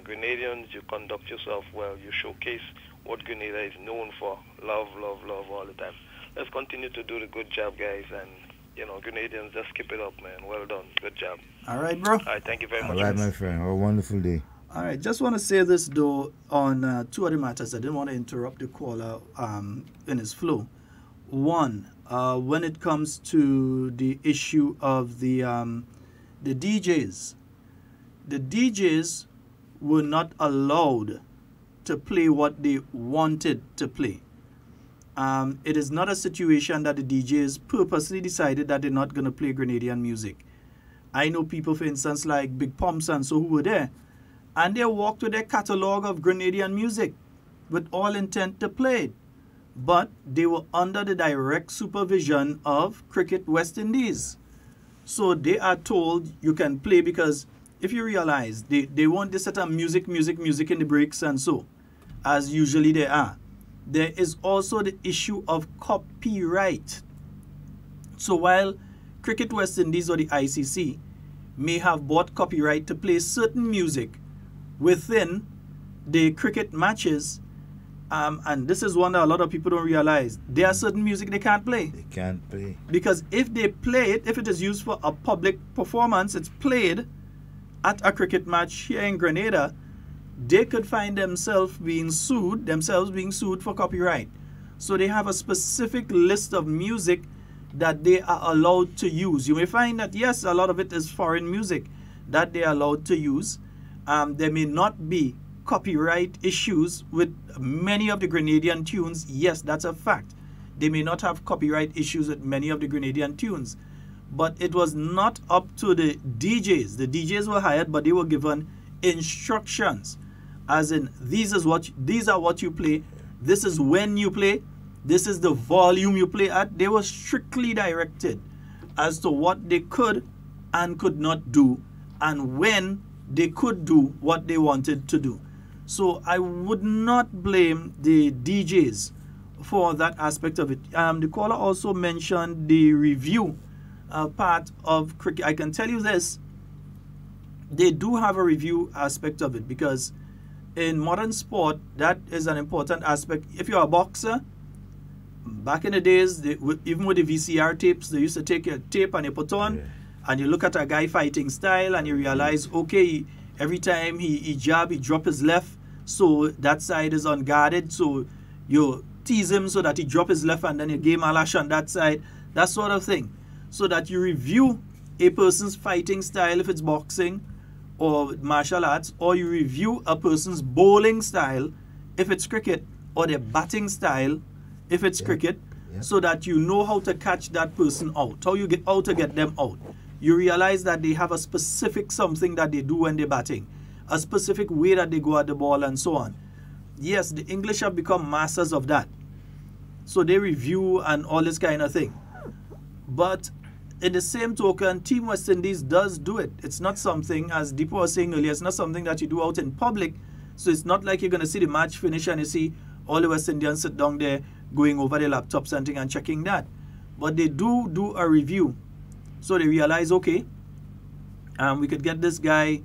Grenadians, you conduct yourself well. You showcase what Grenada is known for. Love, love, love all the time. Let's continue to do the good job, guys, and, you know, Grenadians, just keep it up, man. Well done. Good job. All right, bro. All right, thank you very much. All right, my friend. Have a wonderful day. All right, just want to say this, though, on 2 other matters. I didn't want to interrupt the caller in his flow. One, when it comes to the issue of the DJs, the DJs were not allowed to play what they wanted to play. It is not a situation that the DJs purposely decided that they're not going to play Grenadian music. I know people, for instance, like Big Pumps and so, who were there, and they walked with their catalog of Grenadian music with all intent to play it. But they were under the direct supervision of Cricket West Indies. So they are told you can play because if you realize they want this set of music in the breaks and so, as usually they are. There is also the issue of copyright. So while Cricket West Indies or the ICC may have bought copyright to play certain music within the cricket matches, and this is one that a lot of people don't realize, there are certain music they can't play. They can't play. Because if they play it, if it is used for a public performance, it's played at a cricket match here in Grenada, they could find themselves being sued for copyright. So they have a specific list of music that they are allowed to use. You may find that, yes, a lot of it is foreign music that they are allowed to use. There may not be copyright issues with many of the Grenadian tunes. Yes, that's a fact. They may not have copyright issues with many of the Grenadian tunes. But it was not up to the DJs. The DJs were hired, but they were given instructions. As in, these are what you play. This is when you play. This is the volume you play at. They were strictly directed as to what they could and could not do, and when they could do what they wanted to do. So I would not blame the DJs for that aspect of it. The caller also mentioned the review part of cricket. I can tell you this, they do have a review aspect of it, because in modern sport, that is an important aspect. If you're a boxer, back in the days, even with the VCR tapes, they used to take your tape and you put on, and you look at a guy fighting style, and you realize, okay, every time he jab, he drop his left, so that side is unguarded, so you tease him so that he drop his left, and then you game a lash on that side, that sort of thing. So that you review a person's fighting style if it's boxing or martial arts, or you review a person's bowling style if it's cricket, or their batting style if it's cricket, so that you know how to catch that person out, how to get them out. You realize that they have a specific something that they do when they're batting, a specific way that they go at the ball and so on. Yes, the English have become masters of that. So they review and all this kind of thing. But in the same token, Team West Indies does do it. It's not something, as Deepa was saying earlier, it's not something that you do out in public. So it's not like you're going to see the match finish and you see all the West Indians sit down there going over their laptops and thing and checking that. But they do a review. So they realize, okay, we could get this guy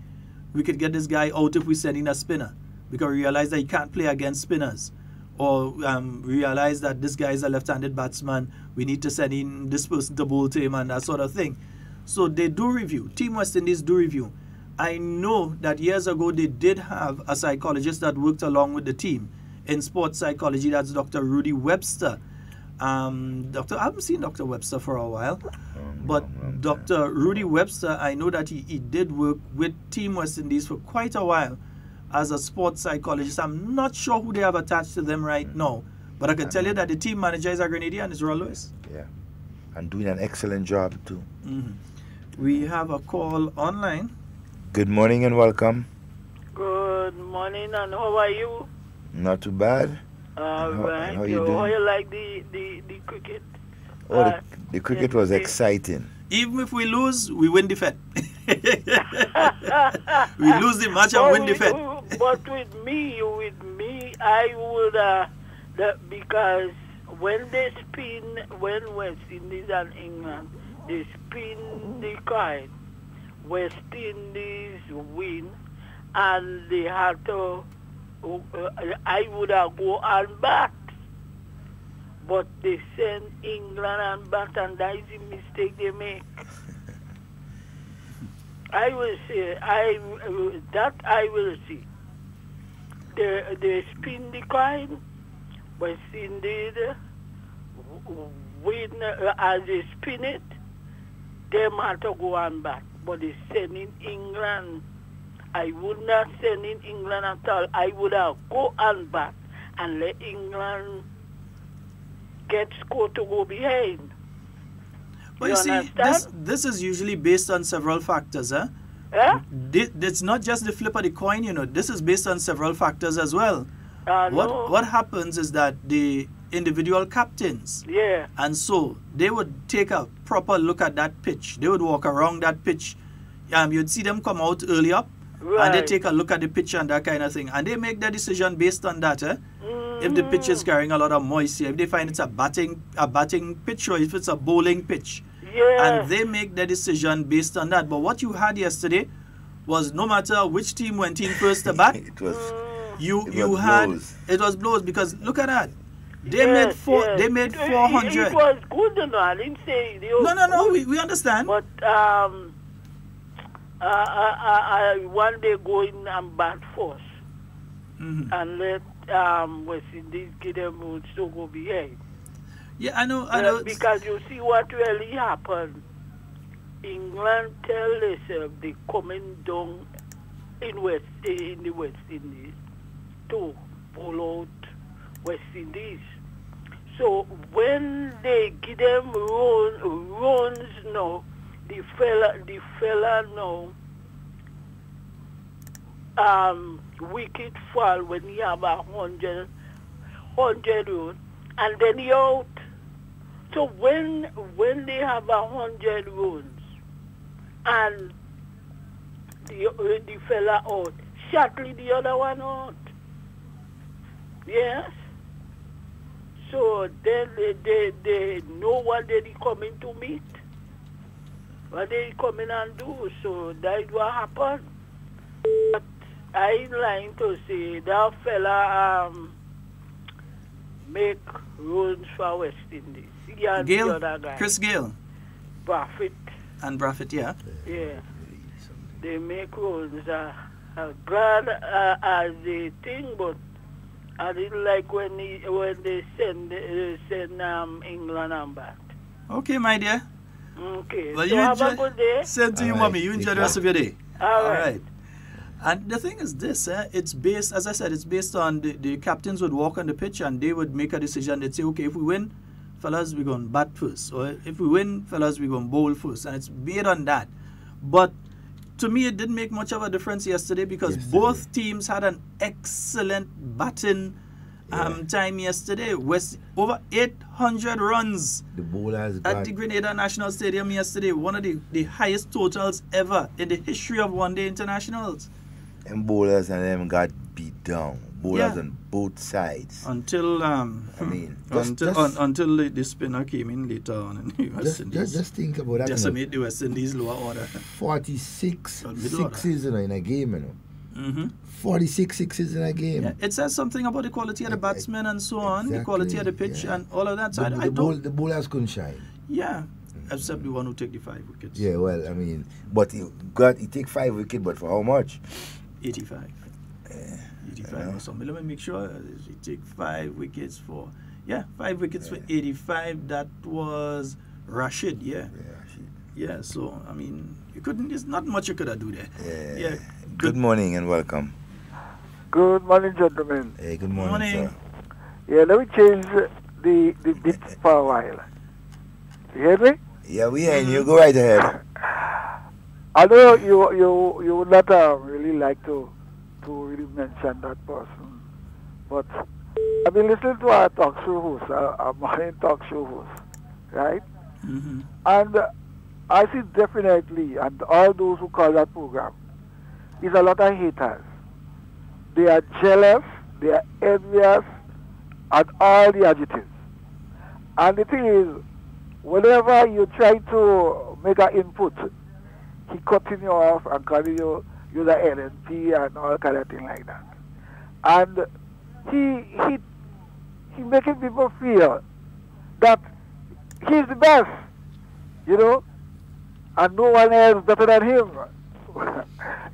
out if we send in a spinner, because we realize that he can't play against spinners. Or realize that this guy is a left-handed batsman, we need to send in this person to bowl to him and that sort of thing. So they do review. Team West Indies do review. I know that years ago they did have a psychologist that worked along with the team in sports psychology. That's Dr. Rudy Webster. I haven't seen Dr. Webster for a while, but Dr. Rudy Webster, I know that he did work with Team West Indies for quite a while as a sports psychologist. I'm not sure who they have attached to them right now, but I can tell you that the team manager is a Grenadian, is Roy Lewis. Yeah, and doing an excellent job too. We have a call online. Good morning and welcome. Good morning, and how are you? Not too bad. Right. How you doing? How you like the cricket? Oh, the cricket was exciting. Even if we lose, we win the Fed. We lose the match and win the Fed. But with me, I would, because when they spin, when West Indies and England, they spin the coin, West Indies win, and they had to, I would have go and bat. But they send England and bat, and that is the mistake they make. I will say, I will see. They spin the coin, West Indies win as they spin it, they have to go and bat. But they send in England. I would not send in England at all. I would have go and bat and let England get score to go behind. But you see, this is usually based on several factors, eh? It's not just the flip of the coin, you know. This is based on several factors as well. What happens is that individual captains. Yeah. And so they would take a proper look at that pitch. They would walk around that pitch. You'd see them come out early up, and they take a look at the pitch and that kind of thing. And they make their decision based on that. If the pitch is carrying a lot of moisture, if they find it's a batting pitch, or if it's a bowling pitch. Yeah. And they make their decision based on that. But what you had yesterday was no matter which team went in first to bat, it was blows, because look at that. They made 400. It was good, you know. I didn't say no, we understand. But I one day go in and bat first. And let West Indies give them road so go behind. Yeah, I know. Because you see what really happened. England tell themselves they coming down in the West Indies to pull out West Indies. So when they give them runs now, the fella now wicket fall when he have 100 runs, and then he out. So when they have 100 runs and the fella out, shortly the other one out. Yes. So then they know what they coming to meet, what they coming and do. So that's what happened. But I ain't lying to say that fella make runs for West Indies. He and Gale, the other guy. Chris Gale. Braffett. And Braffett, yeah. Yeah. They make runs. Glad as they think, but I didn't like when they send England and back. Okay, my dear. Okay. Well, so have a good day. Same to you, mommy. You enjoy the rest of your day. All right. And the thing is this, it's based, as I said, it's based on the captains would walk on the pitch and they would make a decision. They'd say, okay, if we win, fellas, we're going to bat first. Or if we win, fellas, we're going to bowl first. And it's based on that. But to me, it didn't make much of a difference yesterday because both teams had an excellent batting time yesterday. Over 800 runs the bowlers at the Grenada National Stadium yesterday. One of the highest totals ever in the history of one-day internationals. And bowlers and them got beat down. Bowlers on both sides. Until until the spinner came in later on in the West Indies. Just think about that. Decimate the West Indies lower order. 46 sixes in a game, you know. 46 sixes in a game. Yeah, it says something about the quality of the batsmen and so on, the quality of the pitch and all of that. So the bowlers couldn't shine. Yeah, except the one who take the 5 wickets. Yeah, well, I mean, but he take 5 wickets, but for how much? 85. 85 or something. Let me make sure. He take 5 wickets for 5 wickets for 85. That was Rashid. Yeah. So I mean, there's not much you could have do there. Yeah. Good morning and welcome. Good morning, gentlemen. Hey, good morning, sir. Yeah, let me change the beat for a while. You hear me? Yeah, we hear you. Go right ahead. I know you would not really like to really mention that person, but I've been listening to our talk show host, our morning talk show host, right? Mm-hmm. And I see definitely, and all those who call that program, is a lot of haters. They are jealous, they are envious, and all the adjectives. And the thing is, whenever you try to make an input, he cutting you off and calling you the LNP and all kind of thing like that. And he making people feel that he's the best, you know, and no one else better than him.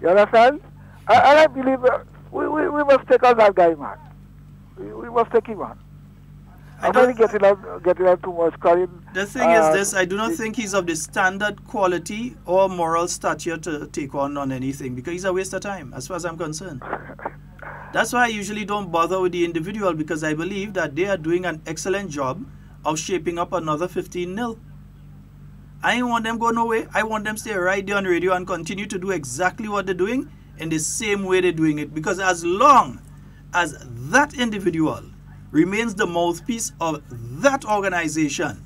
You understand? And I believe we must take on that guy, man. We must take him on. I'm really getting out too much. The thing is this, I do not think he's of the standard quality or moral stature to take on anything, because he's a waste of time, as far as I'm concerned. That's why I usually don't bother with the individual, because I believe that they are doing an excellent job of shaping up another 15-0. I ain't want them go nowhere. I want them stay right there on radio and continue to do exactly what they're doing in the same way they're doing it, because as long as that individual remains the mouthpiece of that organization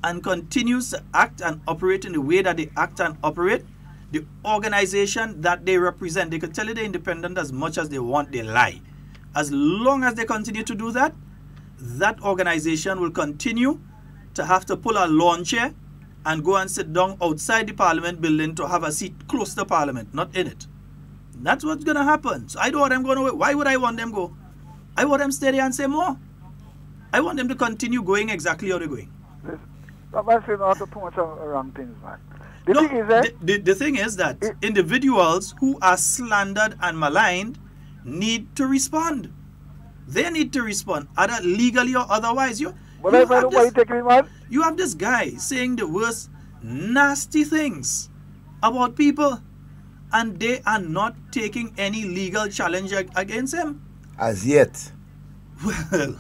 and continues to act and operate in the way that they act and operate, the organization that they represent, they could tell you they're independent as much as they want, they lie. As long as they continue to do that, that organization will continue to have to pull a lawn chair and go and sit down outside the Parliament building to have a seat close to Parliament, not in it. That's what's going to happen. So I don't want them going away. Why would I want them go? I want them to stay there and say more. I want them to continue going exactly how they're going. But man saying not too much wrong things, man. The thing is that individuals who are slandered and maligned need to respond. They need to respond, either legally or otherwise. You have this guy saying the worst nasty things about people, and they are not taking any legal challenge against him. As yet. Well,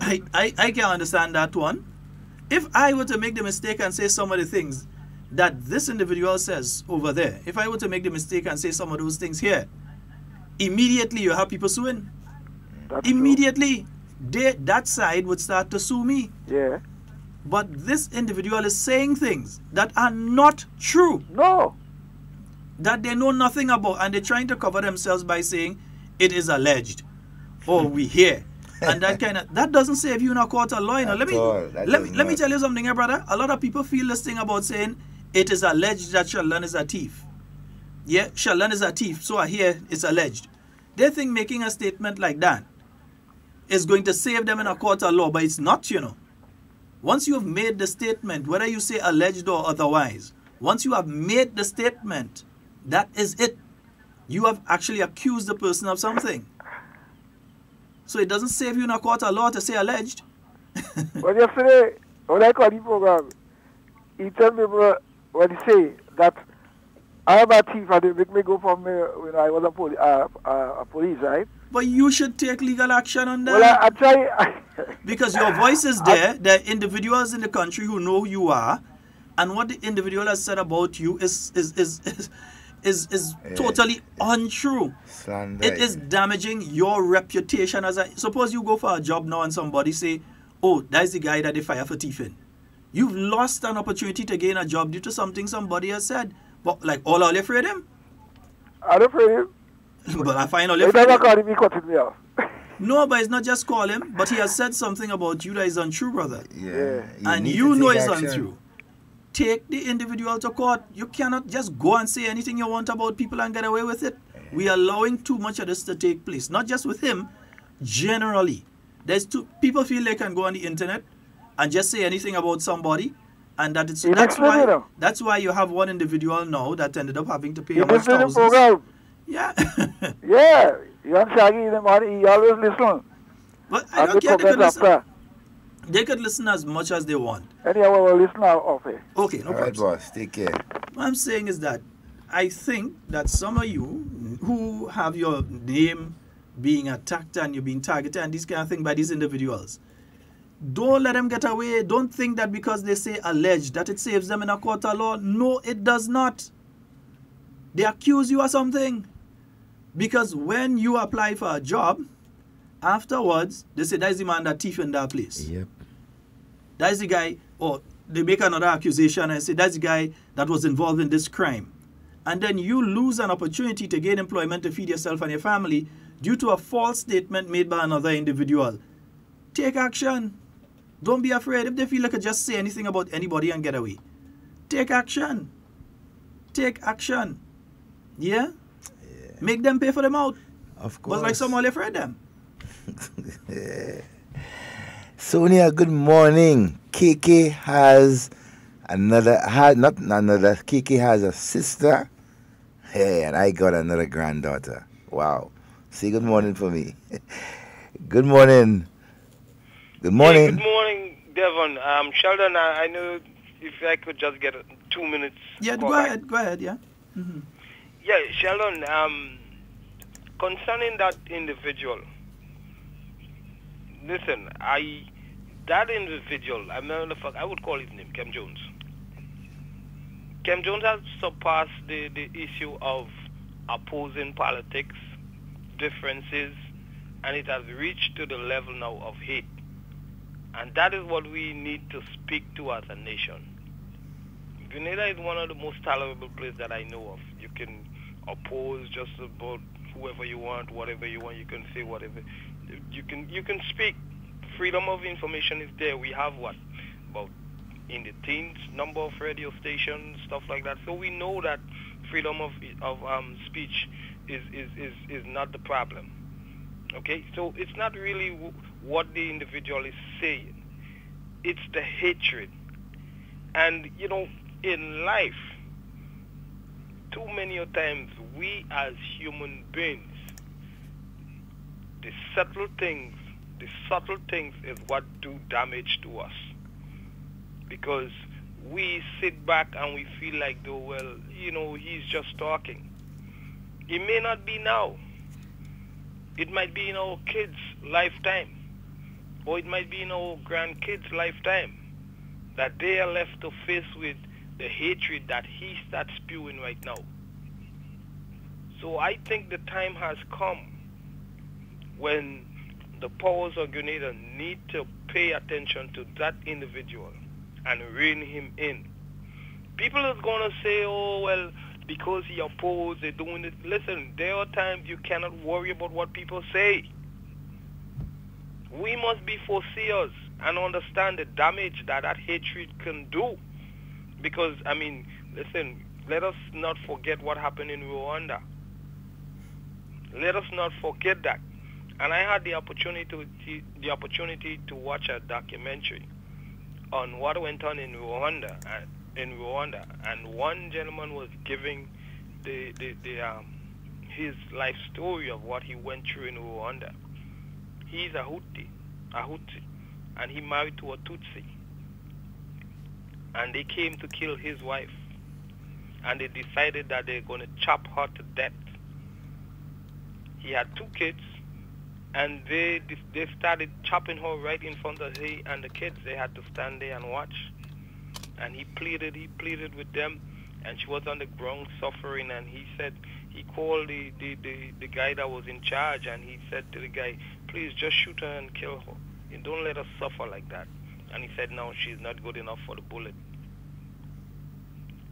I can understand that one. If I were to make the mistake and say some of the things that this individual says over there, if I were to make the mistake and say some of those things here, immediately you have people suing. Immediately, that side would start to sue me. Yeah. But this individual is saying things that are not true. No. That they know nothing about, and they're trying to cover themselves by saying it is alleged, or we hear. And that doesn't save you in a court of law. You know. Let me tell you something here, brother. A lot of people feel this thing about saying it is alleged that Sheldon is a thief. Yeah, Sheldon is a thief, so I hear it's alleged. They think making a statement like that is going to save them in a court of law, but it's not, you know. Once you have made the statement, whether you say alleged or otherwise, once you have made the statement, that is it. You have actually accused the person of something. So it doesn't save you in a court of law to say alleged. But yesterday, when I called the program, he told me when he say that I am a thief and they make me go from when I was a police, right? But you should take legal action on that. Well, I try. Because your voice is there. There are individuals in the country who know who you are, and what the individual has said about you is totally untrue. It is damaging your reputation as a. Suppose you go for a job now and somebody say, "Oh, that's the guy that they fire for thieving." You've lost an opportunity to gain a job due to something somebody has said. But like, all are you afraid of him? I'm afraid of him. But I find all you afraid of him. He cutting me off. No, but it's not just call him, but he has said something about you that is untrue, brother. Yeah. And you know it's untrue. Take the individual to court. You cannot just go and say anything you want about people and get away with it. We are allowing too much of this to take place. Not just with him, generally. People feel they can go on the internet and just say anything about somebody, and that's why you have one individual now that ended up having to pay almost thousands. Yeah. Yeah. You and Shaggy, the man, he always listen. But I don't care. They could listen. They could listen as much as they want. Anyhow, we'll listen off here. Okay, no problem. All right, boss. Take care. What I'm saying is that I think that some of you who have your name being attacked and you're being targeted and this kind of thing by these individuals, don't let them get away. Don't think that because they say alleged that it saves them in a court of law. No, it does not. They accuse you of something. Because when you apply for a job, afterwards, they say, that's the man that thief in that place. Yep. That's the guy, or they make another accusation and say, that's the guy that was involved in this crime. And then you lose an opportunity to gain employment to feed yourself and your family due to a false statement made by another individual. Take action. Don't be afraid. If they feel like just say anything about anybody and get away, take action. Take action. Yeah? Make them pay for them out. Of course. But like someone afraid of them. Sonia, good morning. Kiki has Kiki has a sister. Hey, and I got another granddaughter. Wow. Say good morning for me. Good morning. Good morning. Hey, good morning, Devon. Sheldon, I know if I could just get 2 minutes. Yeah, go ahead, yeah. Mm-hmm. Yeah, Sheldon, concerning that individual, listen, that individual, I would call his name Kem Jones. Kem Jones has surpassed the issue of opposing politics, differences, And it has reached to the level now of hate. And that is what we need to speak to as a nation. Grenada is one of the most tolerable places that I know of. You can oppose just about whoever you want, whatever you want. You can say whatever. You can speak. Freedom of information is there. We have what? About in the teens number of radio stations, stuff like that. So we know that freedom of speech is not the problem. Okay, so it's not really what the individual is saying. It's the hatred. And, you know, in life, too many times we as human beings, the subtle things is what do damage to us. Because we sit back and we feel like, though, well, you know, he's just talking. It may not be now. It might be in our kids' lifetime, or it might be in our grandkids' lifetime, that they are left to face with the hatred that he starts spewing right now. So I think the time has come when the powers of Grenada need to pay attention to that individual and rein him in. People are going to say, oh, well, because he opposed, they're doing it. Listen, there are times you cannot worry about what people say. We must be foreseers and understand the damage that hatred can do. Because, I mean, listen, let us not forget what happened in Rwanda. Let us not forget that. And I had the opportunity to watch a documentary on what went on in Rwanda. And one gentleman was giving his life story of what he went through in Rwanda. He's a Hutu, and he married to a Tutsi. And they came to kill his wife, and they decided that they're going to chop her to death. He had 2 kids, and they started chopping her right in front of he and the kids. They had to stand there and watch. And he pleaded with them, and she was on the ground suffering. And he said, he called the guy that was in charge, and he said to the guy, please just shoot her and kill her. And don't let her suffer like that. And he said, no, she's not good enough for the bullet.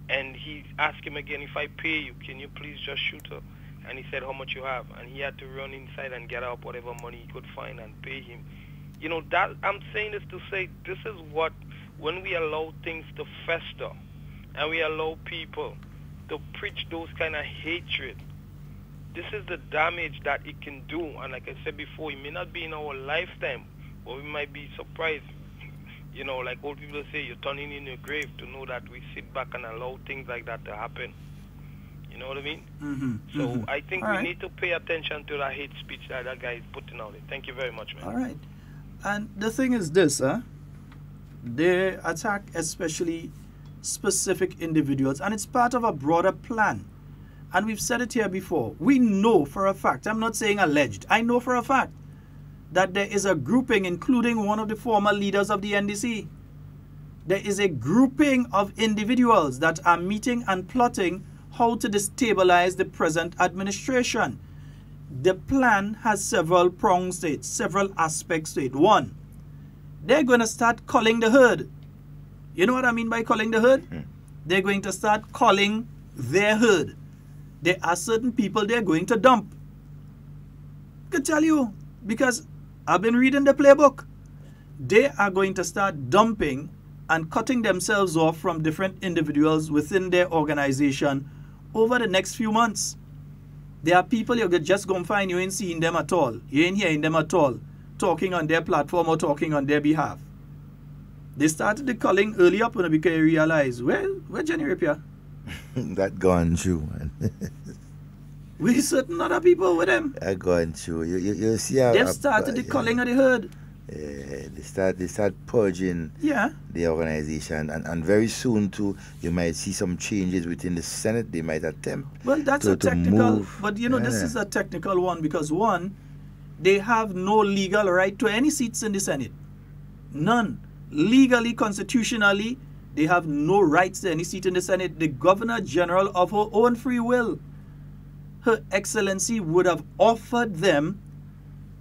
And he asked him again, if I pay you, can you please just shoot her? And he said, how much you have? And he had to run inside and get out whatever money he could find and pay him. You know, that I'm saying this to say, this is what, when we allow things to fester and we allow people to preach those kind of hatred, this is the damage that it can do. And like I said before, it may not be in our lifetime, but we might be surprised. You know, like old people say, you're turning in your grave to know that we sit back and allow things like that to happen. You know what I mean? Mm-hmm. So I think we need to pay attention to that hate speech that guy is putting out there. Thank you very much, man. All right. And the thing is this, they attack especially specific individuals, and it's part of a broader plan. And we've said it here before. We know for a fact, I'm not saying alleged, I know for a fact that there is a grouping, including one of the former leaders of the NDC. There is a grouping of individuals that are meeting and plotting how to destabilize the present administration. The plan has several prongs to it, several aspects to it. One, they're going to start culling the herd. You know what I mean by culling the herd? They're going to start culling their herd. There are certain people they're going to dump. I can tell you, because I've been reading the playbook. They are going to start dumping and cutting themselves off from different individuals within their organization over the next few months. There are people you're just going to find you ain't seeing them at all. You ain't hearing them at all, talking on their platform or talking on their behalf. They started the culling early up when they realized, well, where Jenny Rapier? That gone through, man. We certain other people with them. That gone through. You see how they've started the culling of the herd. They start purging the organization, and very soon too you might see some changes within the Senate. They might attempt. Well, that's a technical, but you know this is a technical one, because one, they have no legal right to any seats in the Senate. None. Legally, constitutionally, they have no rights to any seat in the Senate. The Governor General, of her own free will, Her Excellency, would have offered them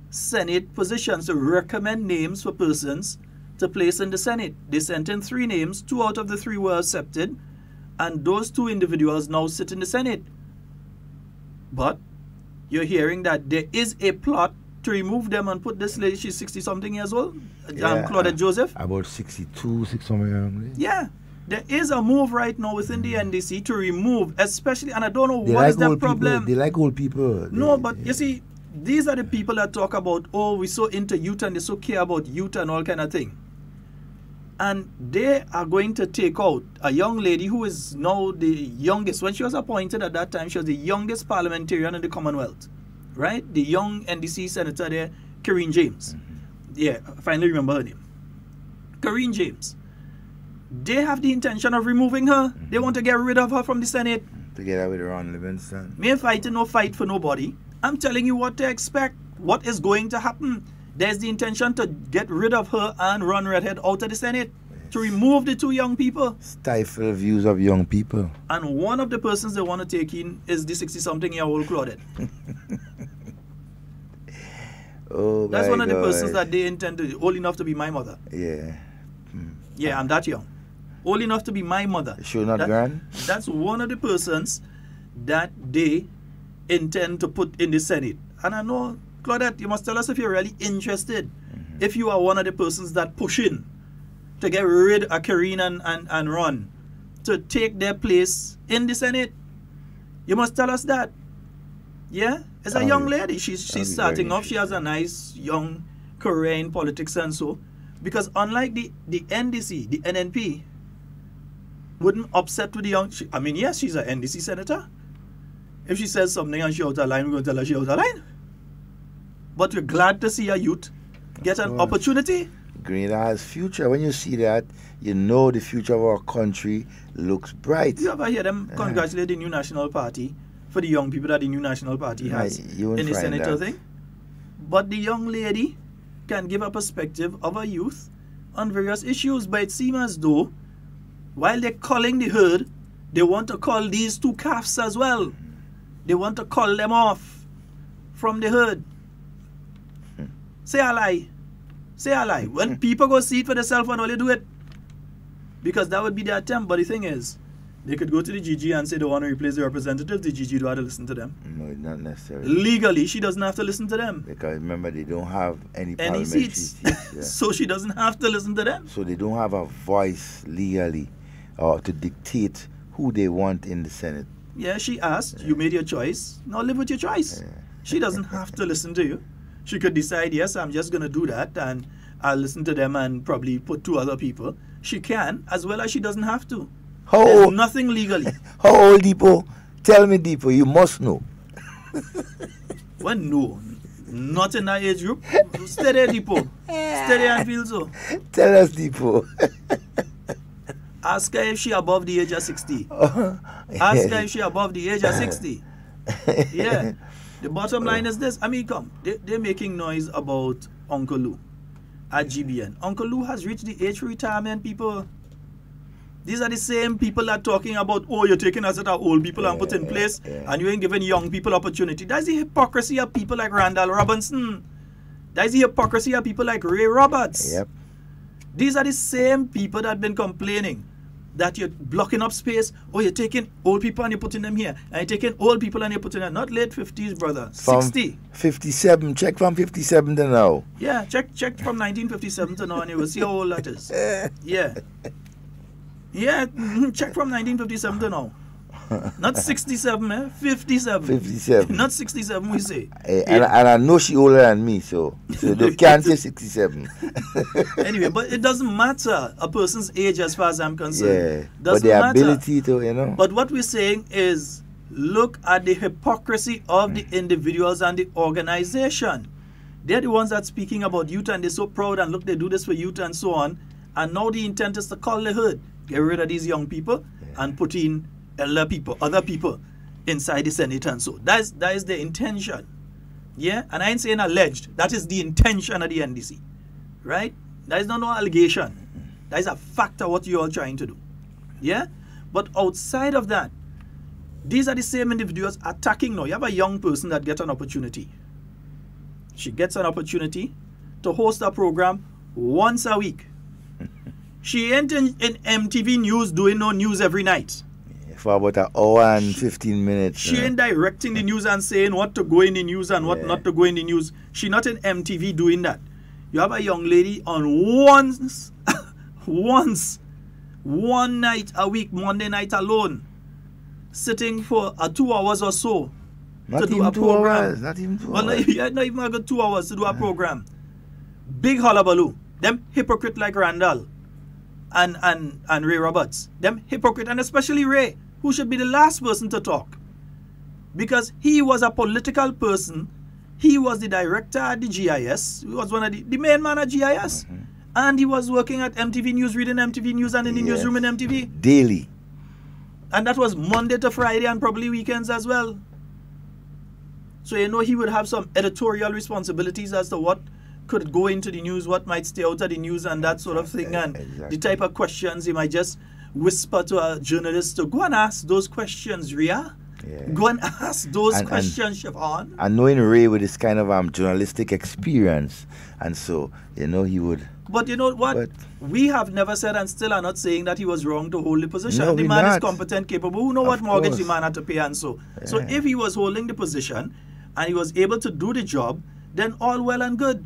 Senate positions to recommend names for persons to place in the Senate. They sent in 3 names, 2 out of the 3 were accepted, and those 2 individuals now sit in the Senate. But you're hearing that there is a plot to remove them and put this lady, she's 60-something years old, Claudette Joseph. About 62, 60-something. Yeah. There is a move right now within the NDC to remove, especially, and I don't know what is the problem. They like old people. No, but you see, these are the people that talk about, oh, we're so into youth and they so care about youth and all kind of thing. And they are going to take out a young lady who is now the youngest. When she was appointed at that time, she was the youngest parliamentarian in the Commonwealth, right? The young NDC senator there, Karine James. Yeah, I finally remember her name. Karine James. They have the intention of removing her. They want to get rid of her from the Senate. Together with Ron Livingston. Me fighting no fight for nobody. I'm telling you what to expect. What is going to happen. There's the intention to get rid of her and Ron Redhead out of the Senate. Yes. To remove the 2 young people. Stifle views of young people. And one of the persons they want to take in is the 60-something-year-old Claudette. Oh, that's one of the persons that they intend to, old enough to be my mother. Yeah. Yeah, I'm that young. Old enough to be my mother. Sure not grand? That's one of the persons that they intend to put in the Senate. And I know, Claudette, you must tell us if you're really interested. If you are one of the persons that push in to get rid of Karine and Ron, to take their place in the Senate. You must tell us that. Yeah? As a young lady, she's starting off. She has a nice young career in politics and so. Because unlike the NDC, the NNP wouldn't upset with the young... I mean, yes, she's an NDC senator. If she says something and she's out of line, we're going to tell her she's out of line. But we're glad to see a youth get an opportunity. Grenada has future. When you see that, you know the future of our country looks bright. You ever hear them congratulate the new National Party for the young people that the new National Party has in the senator thing? But the young lady can give a perspective of a youth on various issues, but it seems as though while they're calling the herd, they want to call these 2 calves as well. They want to call them off from the herd. Say a lie. Say a lie. When people go see it for themselves and all they do it, because that would be their attempt. But the thing is, they could go to the GG and say they want to replace the representatives. The GG don't have to listen to them. No, not necessarily. Legally, she doesn't have to listen to them. Because remember, they don't have any seats. Yeah. So she doesn't have to listen to them. So they don't have a voice legally or to dictate who they want in the Senate. Yeah, she asked. You made your choice. Now live with your choice. She doesn't have to listen to you. She could decide, yes, I'm just going to do that and I'll listen to them and probably put 2 other people. She can, as well as she doesn't have to. There's nothing legally. How old, Deepo? Tell me, Deepo, you must know. Well, no. Not in that age group. Stay there, Deepo. Stay there and feel so. Tell us, Deepo. Ask her if she above the age of 60. Ask her if she above the age of 60. Yeah. The bottom line is this. I mean, come. They're making noise about Uncle Lou at GBN. Uncle Lou has reached the age for retirement, people. These are the same people that are talking about, oh, you're taking us at our old people and put in place, and you ain't giving young people opportunity. That's the hypocrisy of people like Randall Robinson. That's the hypocrisy of people like Ray Roberts. Yep. These are the same people that have been complaining that you're blocking up space. Oh, you're taking old people and you're putting them here. And you're taking old people and you're putting them, not late 50s, brother. From 60. 57. Check from 57 to now. Yeah, check from 1957 to now and you will see how old that is. Yeah. Yeah, check from 1957 to now. Not 67, 57. 57. Not 67, we say. And I know she older than me, so they can't say 67. Anyway, but it doesn't matter a person's age as far as I'm concerned. Yeah, but the ability to, you know. But what we're saying is, look at the hypocrisy of the individuals and the organization. They're the ones that's speaking about youth and they're so proud and look, they do this for youth and so on. And now the intent is to call the herd. Get rid of these young people and put in other people inside the Senate and so. That is the intention. Yeah? And I ain't saying alleged. That is the intention of the NDC. Right? That is not no allegation. That is a fact of what you're all trying to do. Yeah? But outside of that, these are the same individuals attacking now. You have a young person that gets an opportunity. she gets an opportunity to host a program once a week. She ain't in MTV News doing no news every night. For about an hour and 15 minutes. She ain't directing the news and saying what to go in the news and what not to go in the news. She not in MTV doing that. You have a young lady on one night a week, Monday night alone, sitting for 2 hours or so not to do a program. Not even 2 hours. Not even a good 2 hours to do a program. Big hullabaloo. Them hypocrite like Randall and Ray Roberts. Them hypocrite, and especially Ray, who should be the last person to talk. Because he was a political person. He was the director at the GIS. He was one of the main man at GIS. And he was working at MTV News, reading MTV News and in the newsroom in MTV. Daily. And that was Monday to Friday and probably weekends as well. So you know he would have some editorial responsibilities as to what could go into the news, what might stay out of the news and that sort of thing. And the type of questions he might just whisper to a journalist to go and ask those questions, Ria. Go and ask those questions, Siobhan. And knowing Ray with this kind of journalistic experience, and so, you know, he would... But you know what? We have never said and still are not saying that he was wrong to hold the position. No, the man is competent, capable. Who know what mortgage the man had to pay and so. So if he was holding the position and he was able to do the job, then all well and good.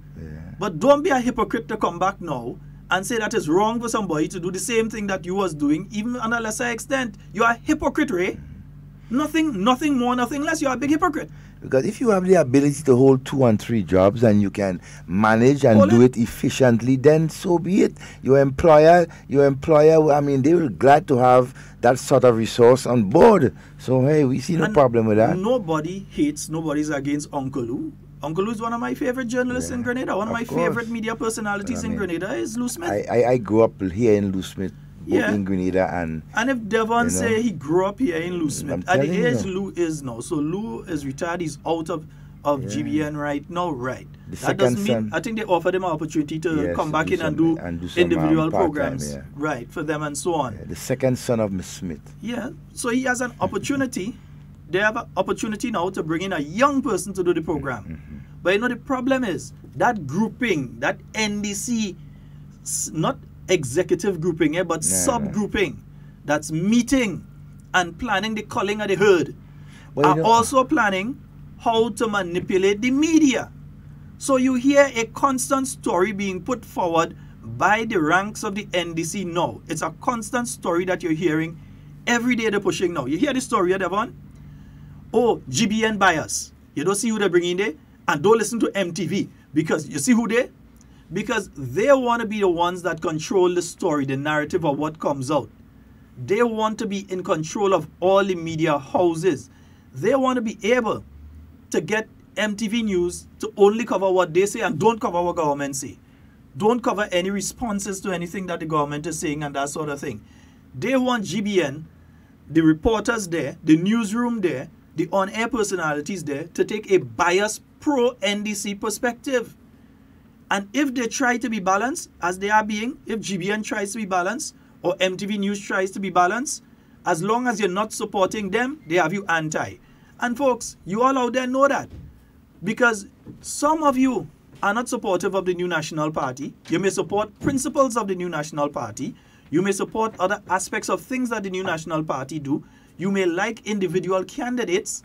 But don't be a hypocrite to come back now and say that it's wrong for somebody to do the same thing that you was doing, even on a lesser extent. You are a hypocrite, Ray. Nothing more, nothing less. You're a big hypocrite. Because if you have the ability to hold 2 and 3 jobs and you can manage and do it efficiently, then so be it. Your employer, I mean, they will glad to have that sort of resource on board. So, hey, we see no problem with that. Nobody hates, nobody's against Uncle Lou. Uncle Lou is one of my favorite journalists in Grenada. One of my favorite media personalities in Grenada is Lou Smith. I grew up here in Lou Smith. In Grenada and if Devon say he grew up here in Lou Smith, at the age Lou is now, so Lou is retired, he's out of GBN right now, right? That doesn't mean, I think they offered him an opportunity to come back in and do individual programs, right, for them and so on. The second son of Miss Smith. Yeah, so he has an opportunity. They have an opportunity now to bring in a young person to do the program. But you know the problem is that grouping, that NDC, not executive grouping, but subgrouping that's meeting and planning the culling of the herd are also planning how to manipulate the media. So you hear a constant story being put forward by the ranks of the NDC now. It's a constant story that you're hearing every day they're pushing now. You hear the story, Devon? Oh, GBN bias. You don't see who they're bringing there? And don't listen to MTV because you see who they? Because they want to be the ones that control the story, the narrative of what comes out. They want to be in control of all the media houses. They want to be able to get MTV News to only cover what they say and don't cover what government say. Don't cover any responses to anything that the government is saying and that sort of thing. They want GBN, the reporters there, the newsroom there, the on-air personalities there to take a biased pro-NDC perspective. And if they try to be balanced, as they are being, if GBN tries to be balanced, or MTV News tries to be balanced, as long as you're not supporting them, they have you anti. And folks, you all out there know that. Because some of you are not supportive of the New National Party. You may support principles of the New National Party. You may support other aspects of things that the New National Party do. You may like individual candidates.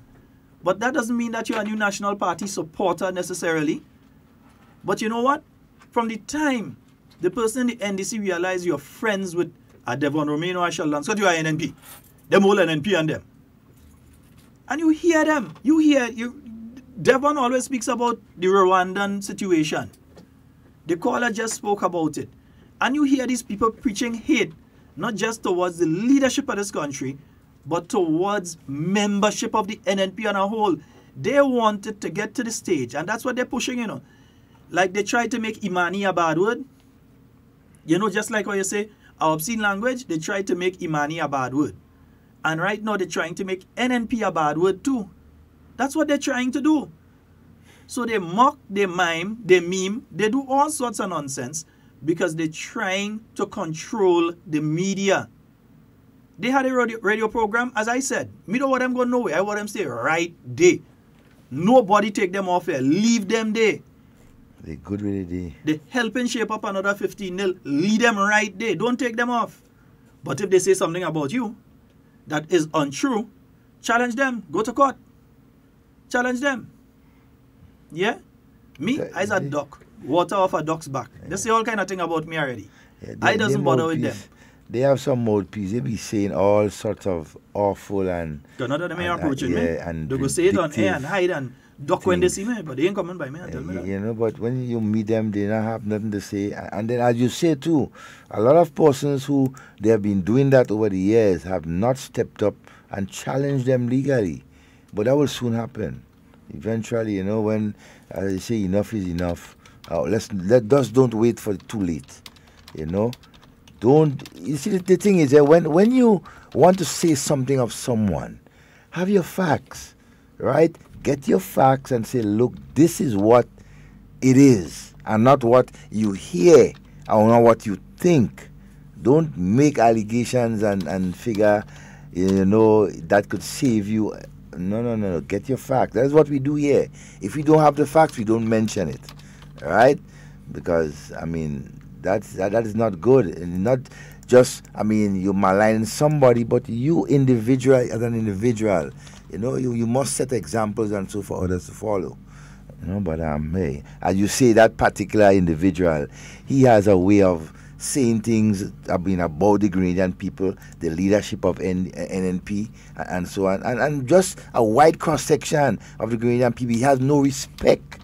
But that doesn't mean that you're a New National Party supporter necessarily. But you know what? From the time the person in the NDC realize you're friends with a Devon Romain or a Sheldon Scott, you are NNP. Them all NNP and them. And you hear them. Devon always speaks about the Rwandan situation. The caller just spoke about it. And you hear these people preaching hate, not just towards the leadership of this country, but towards membership of the NNP on a whole. They wanted to get to the stage, and that's what they're pushing, you know. Like they try to make Imani a bad word. You know, just like what you say, our obscene language, they try to make Imani a bad word. And right now they're trying to make NNP a bad word too. That's what they're trying to do. So they mock, they mime, they meme, they do all sorts of nonsense because they're trying to control the media. They had a radio program, as I said. Me don't want them go nowhere. I want them stay right there. Nobody take them off here. Leave them there. They good with it. They helping shape up another 15-0. Lead them right there. Don't take them off. But if they say something about you that is untrue, challenge them. Go to court. Challenge them. Yeah? Me, I's a duck. Water off a duck's back. They say all kind of thing about me already. Yeah, I doesn't bother with them. They have some mouthpiece. They be saying all sorts of awful and... None of them are approaching me. And they go say it on air and hide and duck when they see me, but they ain't coming by me and tell me that. You know, but when you meet them, they don't have nothing to say. And then, as you say too, a lot of persons who they have been doing that over the years have not stepped up and challenged them legally. But that will soon happen. Eventually, you know, when they say enough is enough, let's don't wait for too late. You know, you see, the thing is that when you want to say something of someone, have your facts, right? Get your facts and say, look, this is what it is, and not what you hear or not what you think. Don't make allegations and figure, you know, that could save you. No. Get your facts. That's what we do here. If we don't have the facts, we don't mention it, right? Because, I mean, that is not good. And not just, I mean, you're maligning somebody, but you individual, as an individual, you know, you must set examples and so for others to follow. You know, but hey, as you say, that particular individual, he has a way of saying things about the Grenadian people, the leadership of NNP, and so on, and just a wide cross-section of the Grenadian people. He has no respect,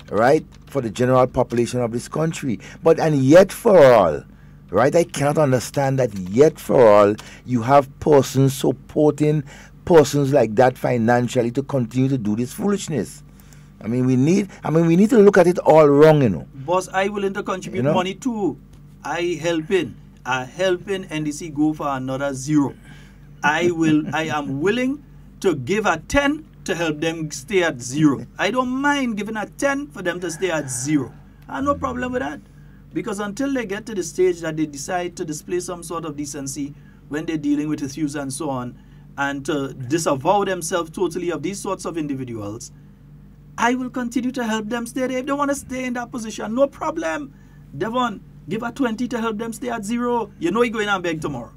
right, for the general population of this country. And yet for all, right, I cannot understand that yet for all, you have persons supporting persons like that financially to continue to do this foolishness. I mean, we need to look at it all wrong, you know. Boss, I willing to contribute money too. I helping NDC go for another 0. I am willing to give a 10 to help them stay at 0. I don't mind giving a 10 for them to stay at 0. I have no problem with that. Because until they get to the stage that they decide to display some sort of decency when they're dealing with issues and so on, and to disavow themselves totally of these sorts of individuals, I will continue to help them stay there. If they want to stay in that position, no problem. Devon, give a 20 to help them stay at 0. You know he's going and beg tomorrow.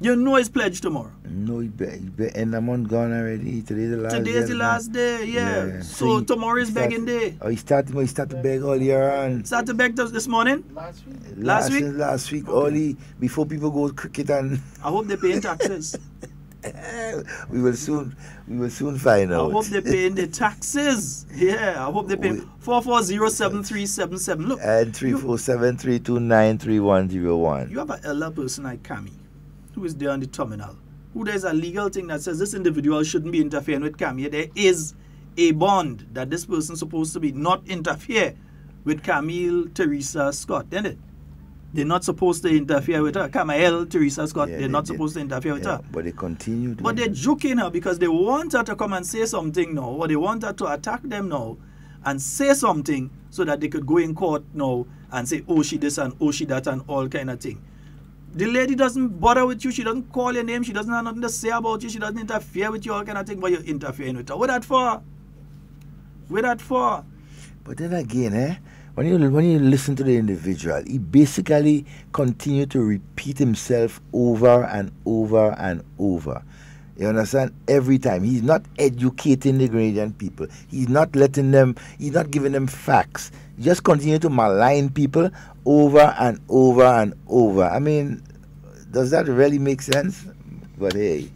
You know he's pledged tomorrow. No, he end the month gone already. Today's the last day. Yeah. So tomorrow is begging day. Oh, he started to beg all year on. Start to beg this morning? Last week? Last week, only before people go cricket and... I hope they're paying taxes. we will soon find out. I hope they're paying the taxes. Yeah, I hope they're paying 440-7377. Look. And 347-329-3101. You have an elder person like Cammy, who is there on the terminal, who there's a legal thing that says this individual shouldn't be interfering with Cammy. There is a bond that this person's supposed to be not interfere with Camille Teresa Scott, isn't it? They're not supposed to interfere with her. Camille Teresa Scott, they're not supposed to interfere with her. But they continue. But they're joking her because they want her to come and say something now, or they want her to attack them now and say something so that they could go in court now and say, oh, she this and oh, she that and all kind of thing. The lady doesn't bother with you. She doesn't call your name. She doesn't have nothing to say about you. She doesn't interfere with you, all kind of thing, but you're interfering with her. What that for? What that for? But then again, when you listen to the individual, he basically continued to repeat himself over and over and over. You understand? Every time. He's not educating the Grenadian people. He's not giving them facts. He just continue to malign people over and over and over. I mean, does that really make sense? But hey,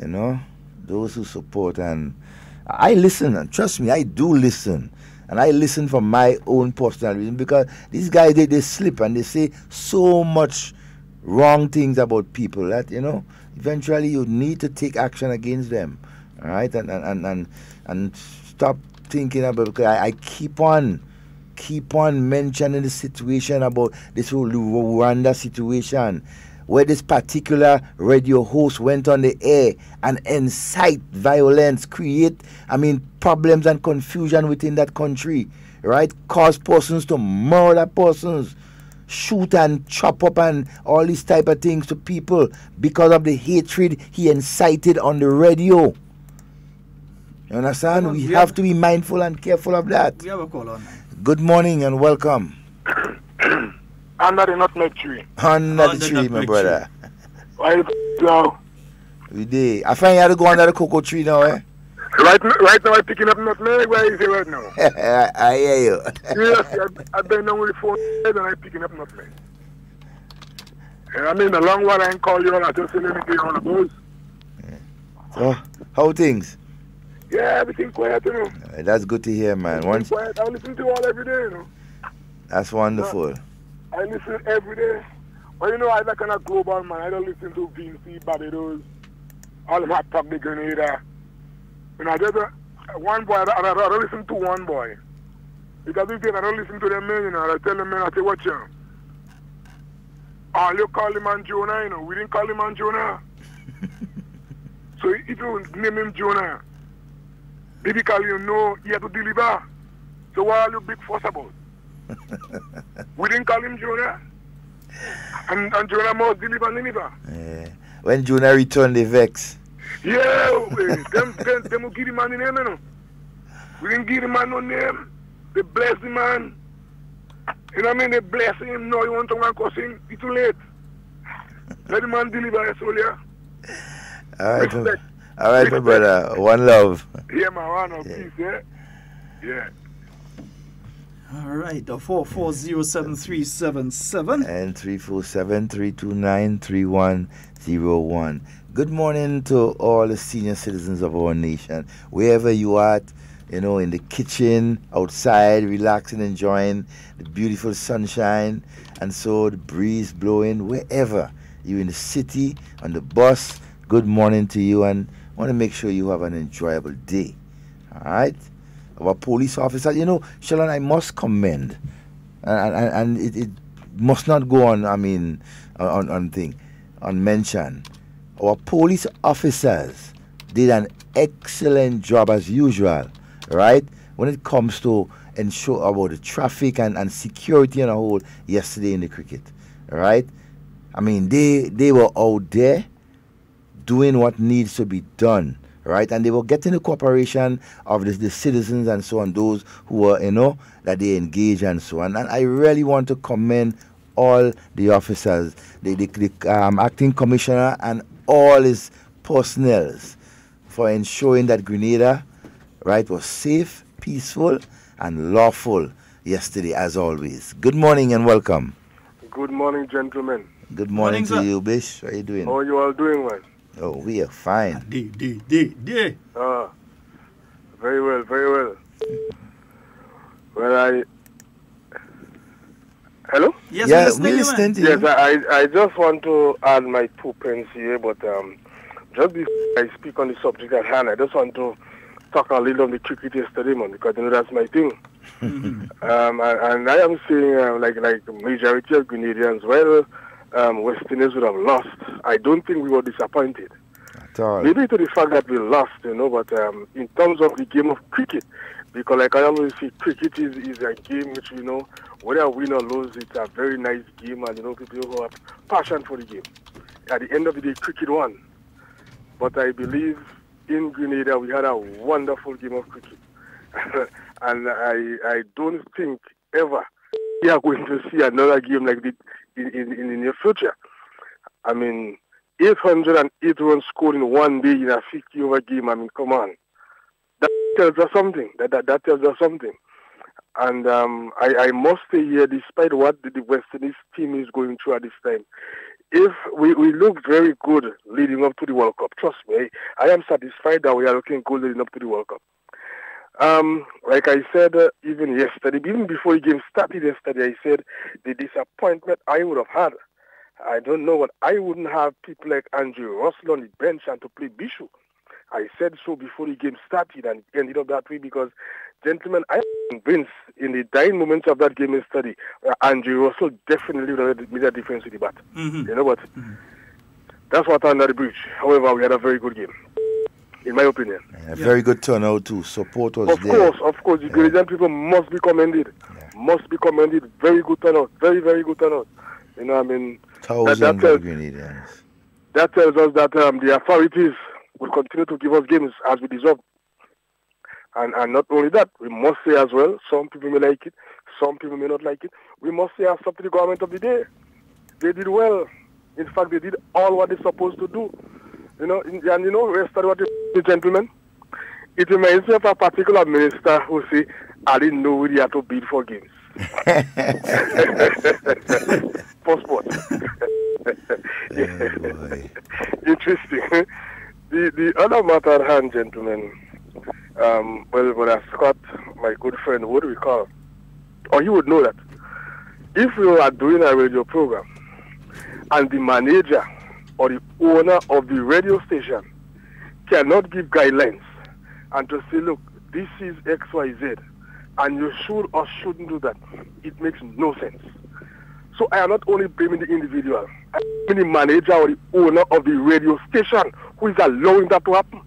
you know, those who support, and I listen, and trust me, I do listen. And I listen for my own personal reason, because these guys, they slip and they say so much wrong things about people that, you know, eventually you need to take action against them. All right? And stop thinking about, because I keep on mentioning the situation about this whole Rwanda situation, where this particular radio host went on the air and incite violence, create, problems and confusion within that country, right? Cause persons to murder persons, shoot and chop up and all these type of things to people because of the hatred he incited on the radio. You understand? We have to be mindful and careful of that. We have a call on. Good morning and welcome. Under the nutmeg tree. Under the tree, my brother. Why you go? We did. I find you had to go under the cocoa tree now, eh? Right now I'm picking up nutmeg. Where is it right now? I hear you. Yes, I've been down with the phone and I'm picking up nutmeg. I mean, a long while I ain't call you all. I just say, let me get you all the buzz. So, how things? Yeah, everything quiet, you know. That's good to hear, man. Everything quiet. I listen to you all every day, you know. That's wonderful. I listen every day. But you know, I'm that kind of global man. I don't listen to VC, Barbados, all them HARDTALK, the Grenada. You know, just one boy, I don't listen to one boy. Because if I don't listen to them men, you know, I tell them men, I say, watch out. All you call him man Jonah, you know. We didn't call him man Jonah. So if you name him Jonah, basically you know he had to deliver. So what are you big fuss about? We didn't call him Jonah. And Jonah must deliver. When Jonah returned, they vex. Yeah, them will give the man the name, you know. We didn't give the man no name. They bless the man. You know what I mean? They bless him. No, you want to go and cuss him. It's too late. Let the man deliver his soul, yeah? All right, my brother. One love. Yeah, man. One love. Peace, yeah? Yeah. All right, the 4407377 and 347-329-3101. Good morning to all the senior citizens of our nation. Wherever you are, you know, in the kitchen, outside, relaxing, enjoying the beautiful sunshine, and so the breeze blowing, wherever you're in the city, on the bus, good morning to you, and want to make sure you have an enjoyable day. All right? Our police officers, you know, Sheldon, I must commend, and it must not go on, I mean, on mention. Our police officers did an excellent job as usual, right? When it comes to ensure about the traffic and security on a whole yesterday in the cricket, right? I mean, they were out there doing what needs to be done, right? And they were getting the cooperation of the citizens and so on, those who were, you know, that they engage and so on. And I really want to commend all the officers, the acting commissioner and all his personnel for ensuring that Grenada, right, was safe, peaceful, and lawful yesterday, as always. Good morning and welcome. Good morning, gentlemen. Good morning to you, Bish. How are you doing? How are you all doing, man? Oh, we are fine. Very well, very well. Well, hello? Yes, yeah, we listen to you. Yes, I just want to add my 2 pence here, but just before I speak on the subject at hand, I just want to talk a little on the cricket yesterday, man, because you know that's my thing. And I am saying, like the majority of Grenadians, well, West Indies would have lost. I don't think we were disappointed. At all. Maybe to the fact that we lost, you know, but in terms of the game of cricket, because like I always say, cricket is a game which, you know, whether win or lose, it's a very nice game, and, you know, people who have passion for the game. At the end of the day, cricket won. But I believe in Grenada we had a wonderful game of cricket. And I don't think ever we are going to see another game like this in the near future. I mean, 808 runs scored in one day in a 50-over game. I mean, come on. That tells us something. That tells us something. And I must say here, despite what the West Indies team is going through at this time, if we look very good leading up to the World Cup. Trust me, I am satisfied that we are looking good leading up to the World Cup. Like I said, even yesterday, even before the game started yesterday, I said the disappointment I would have had. I don't know what I wouldn't have people like Andrew Russell on the bench and to play Bishop. I said so before the game started, and it ended up that way because, gentlemen, I am convinced in the dying moments of that game yesterday, Andrew Russell definitely would have made a difference with the bat. You know what? That's what under the bridge. However, we had a very good game, in my opinion. A very good turnout too. Support was there. Of course. The Grenadian people must be commended. Must be commended. Very good turnout. Very, very good turnout. You know, I mean, thousands of Grenadians. That tells us that the authorities will continue to give us games as we deserve. And not only that, we must say as well, some people may like it, some people may not like it. We must say as up to the government of the day. They did well. In fact, they did all what they're supposed to do. You know, and you know, yesterday what the gentleman, it reminds me of a particular minister who say, I didn't know we had to bid for games. For sports. Interesting. The other matter at hand, gentlemen, well, Brother Scott, my good friend, would recall, or he would know that if we were doing a radio program and the manager or the owner of the radio station cannot give guidelines and to say, look, this is XYZ, and you should or shouldn't do that, it makes no sense. So I am not only blaming the individual, I'm blaming the manager or the owner of the radio station who is allowing that to happen.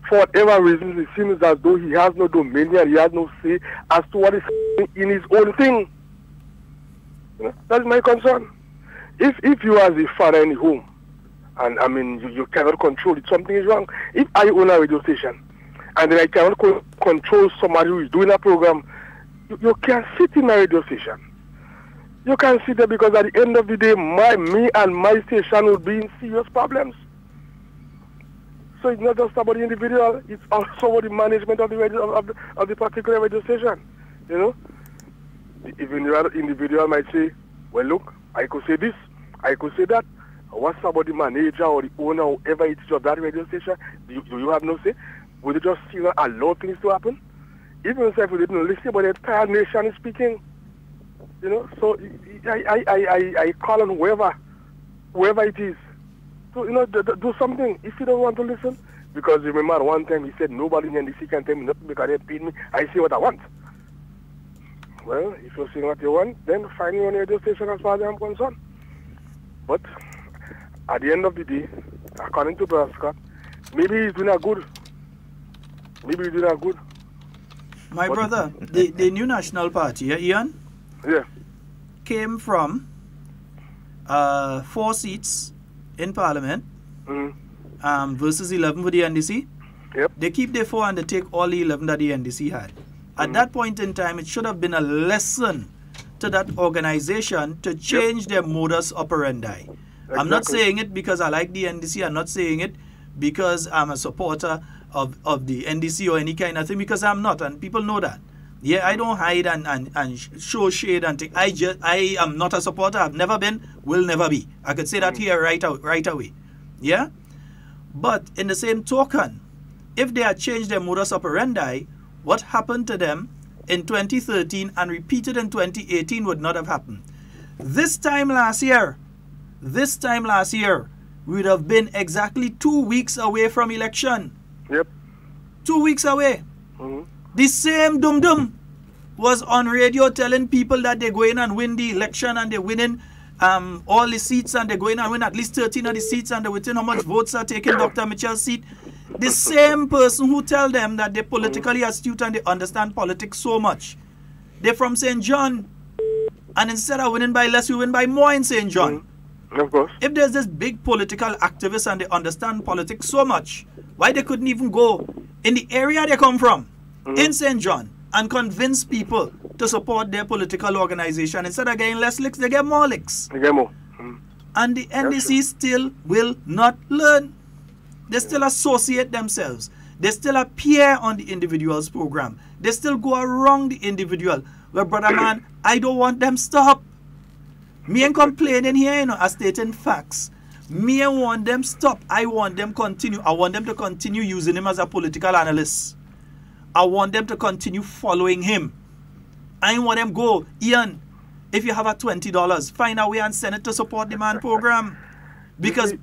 For whatever reason, it seems as though he has no dominion, he has no say as to what is happening in his own thing. You know, that's my concern. If you as a father in the home, and I mean, you cannot control it, something is wrong. If I own a radio station, and then I cannot control somebody who is doing a program, you can't sit in a radio station. You can't sit there because at the end of the day, me and my station will be in serious problems. So it's not just about the individual, it's also about the management of the radio, of the particular radio station. You know? Even the individual might say, well look, I could say this, I could say that. What's about the manager or the owner or whoever it is of that radio station? Do you have no say? Would you just allow things to happen? Even if we didn't listen, but the entire nation is speaking. You know, so I call on whoever it is, to, you know, do something. If you don't want to listen, because remember one time he said nobody in NDC can tell me nothing because they paid me. I say what I want. Well, if you're saying what you want, then find me on the radio station as far as I'm concerned. But at the end of the day, according to Brother Scott, maybe he's doing a good. Maybe he's doing a good. My brother, the new National Party, yeah, Ian? Yeah. Came from 4 seats in Parliament versus 11 for the NDC. Yep. They keep their 4 and they take all the 11 that the NDC had. At that point in time, it should have been a lesson to that organization to change their modus operandi. Exactly. I'm not saying it because I like the NDC. I'm not saying it because I'm a supporter of the NDC or any kind of thing, because I'm not, and people know that. Yeah, I don't hide and show shade and think. I am not a supporter. I've never been, will never be. I could say that here right away. Yeah? But in the same token, if they had changed their modus operandi, what happened to them in 2013 and repeated in 2018 would not have happened. This time last year, we would have been exactly 2 weeks away from election. Yep. 2 weeks away. The same dum-dum was on radio telling people that they're going and win the election and they're winning all the seats and they're going and win at least 13 of the seats and they're within how much votes are taking Dr. Mitchell's seat. The same person who tell them that they're politically astute and they understand politics so much. They're from St. John. And instead of winning by less, you win by more in St. John. Of course. If there's this big political activist and they understand politics so much, why they couldn't even go in the area they come from, in St. John, and convince people to support their political organization? Instead of getting less licks, they get more licks. They get more. And the NDC still will not learn. They still associate themselves. They still appear on the individual's program. They still go around the individual. Well, brother man, I don't want them stop. Me ain't complaining here, you know, I stating facts. Me ain't want them stop. I want them continue. I want them to continue using him as a political analyst. I want them to continue following him. I ain't want them go, Ian, if you have a $20, find a way and send it to support the man program. Because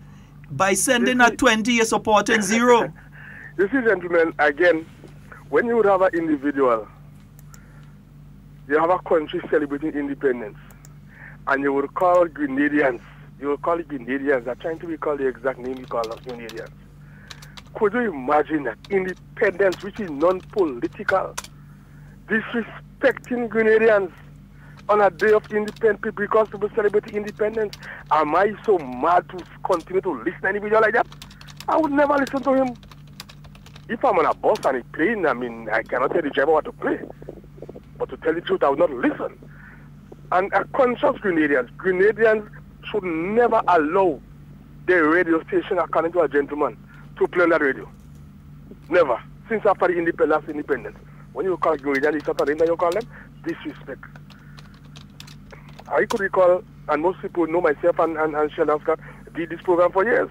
by sending a 20, you're supporting zero. You see, gentlemen, again, when you would have an individual, you have a country celebrating independence, and you would call Grenadians, you would call it Grenadians, they're trying to recall the exact name you call us Grenadians. Could you imagine that independence, which is non-political, disrespecting Grenadians on a day of independence because people celebrate independence? Am I so mad to continue to listen to an individual like that? I would never listen to him. if I'm on a bus and it's playing, I mean, I cannot tell the driver what to play. But to tell the truth, I will not listen. And a conscious Grenadians should never allow their radio station, according to a gentleman, to play on that radio. Never. Since after the independence. When you call Grenadians, you call them disrespect. I could recall, and most people know myself and Sheldon Scott did this program for years.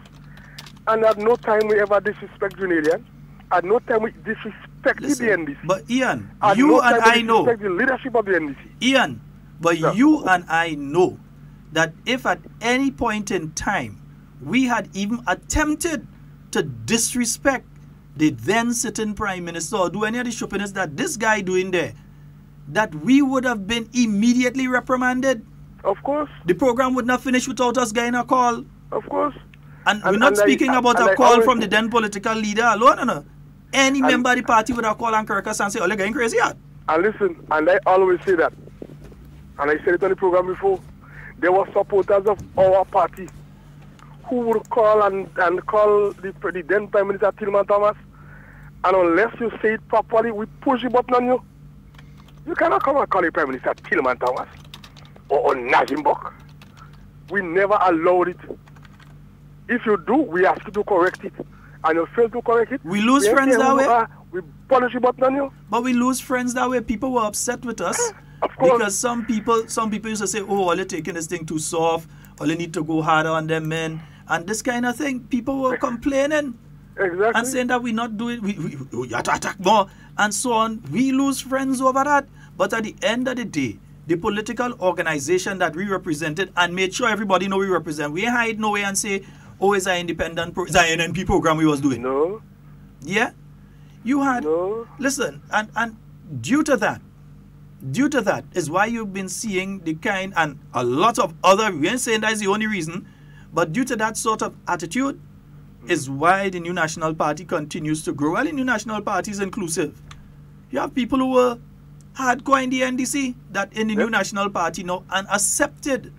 And at no time we ever disrespect Grenadians. At no time we disrespect the NDC. But Ian, you and I know. The leadership of the NDC. Ian, but you and I know that if at any point in time we had even attempted to disrespect the then sitting Prime Minister or do any of the shoppiness that this guy doing there, that we would have been immediately reprimanded. Of course. The program would not finish without us getting a call. Of course. And we're not speaking about a call from the then political leader alone. No. Any member of the party would have called on Carriacou and say, oh, you're getting crazy out. And listen, and I always say that, and I said it on the program before, there were supporters of our party who would call and call the then Prime Minister Tillman Thomas, and unless you say it properly, we push the button on you. You cannot come and call the Prime Minister Tillman Thomas or Najimbok. We never allowed it. If you do, we ask you to correct it. And you fail to correct it. We lose friends that way. We punish the button on you. But we lose friends that way. People were upset with us. Of course. Because some people used to say, oh, all you're taking this thing too soft. All you need to go harder on them men. And this kind of thing. People were complaining. Exactly. And saying that we're not doing, we have to attack more. And so on. We lose friends over that. But at the end of the day, the political organization that we represented and made sure everybody know we represent. We ain't hide no way and say, oh, it's an independent it's an NNP program we was doing. No. Yeah? You had... No. Listen, and due to that is why you've been seeing the kind, and a lot of other, we ain't saying that's the only reason, but due to that sort of attitude is why the New National Party continues to grow. Well, the New National Party is inclusive. You have people who were hardcore in the NDC that in the New National Party now and accepted.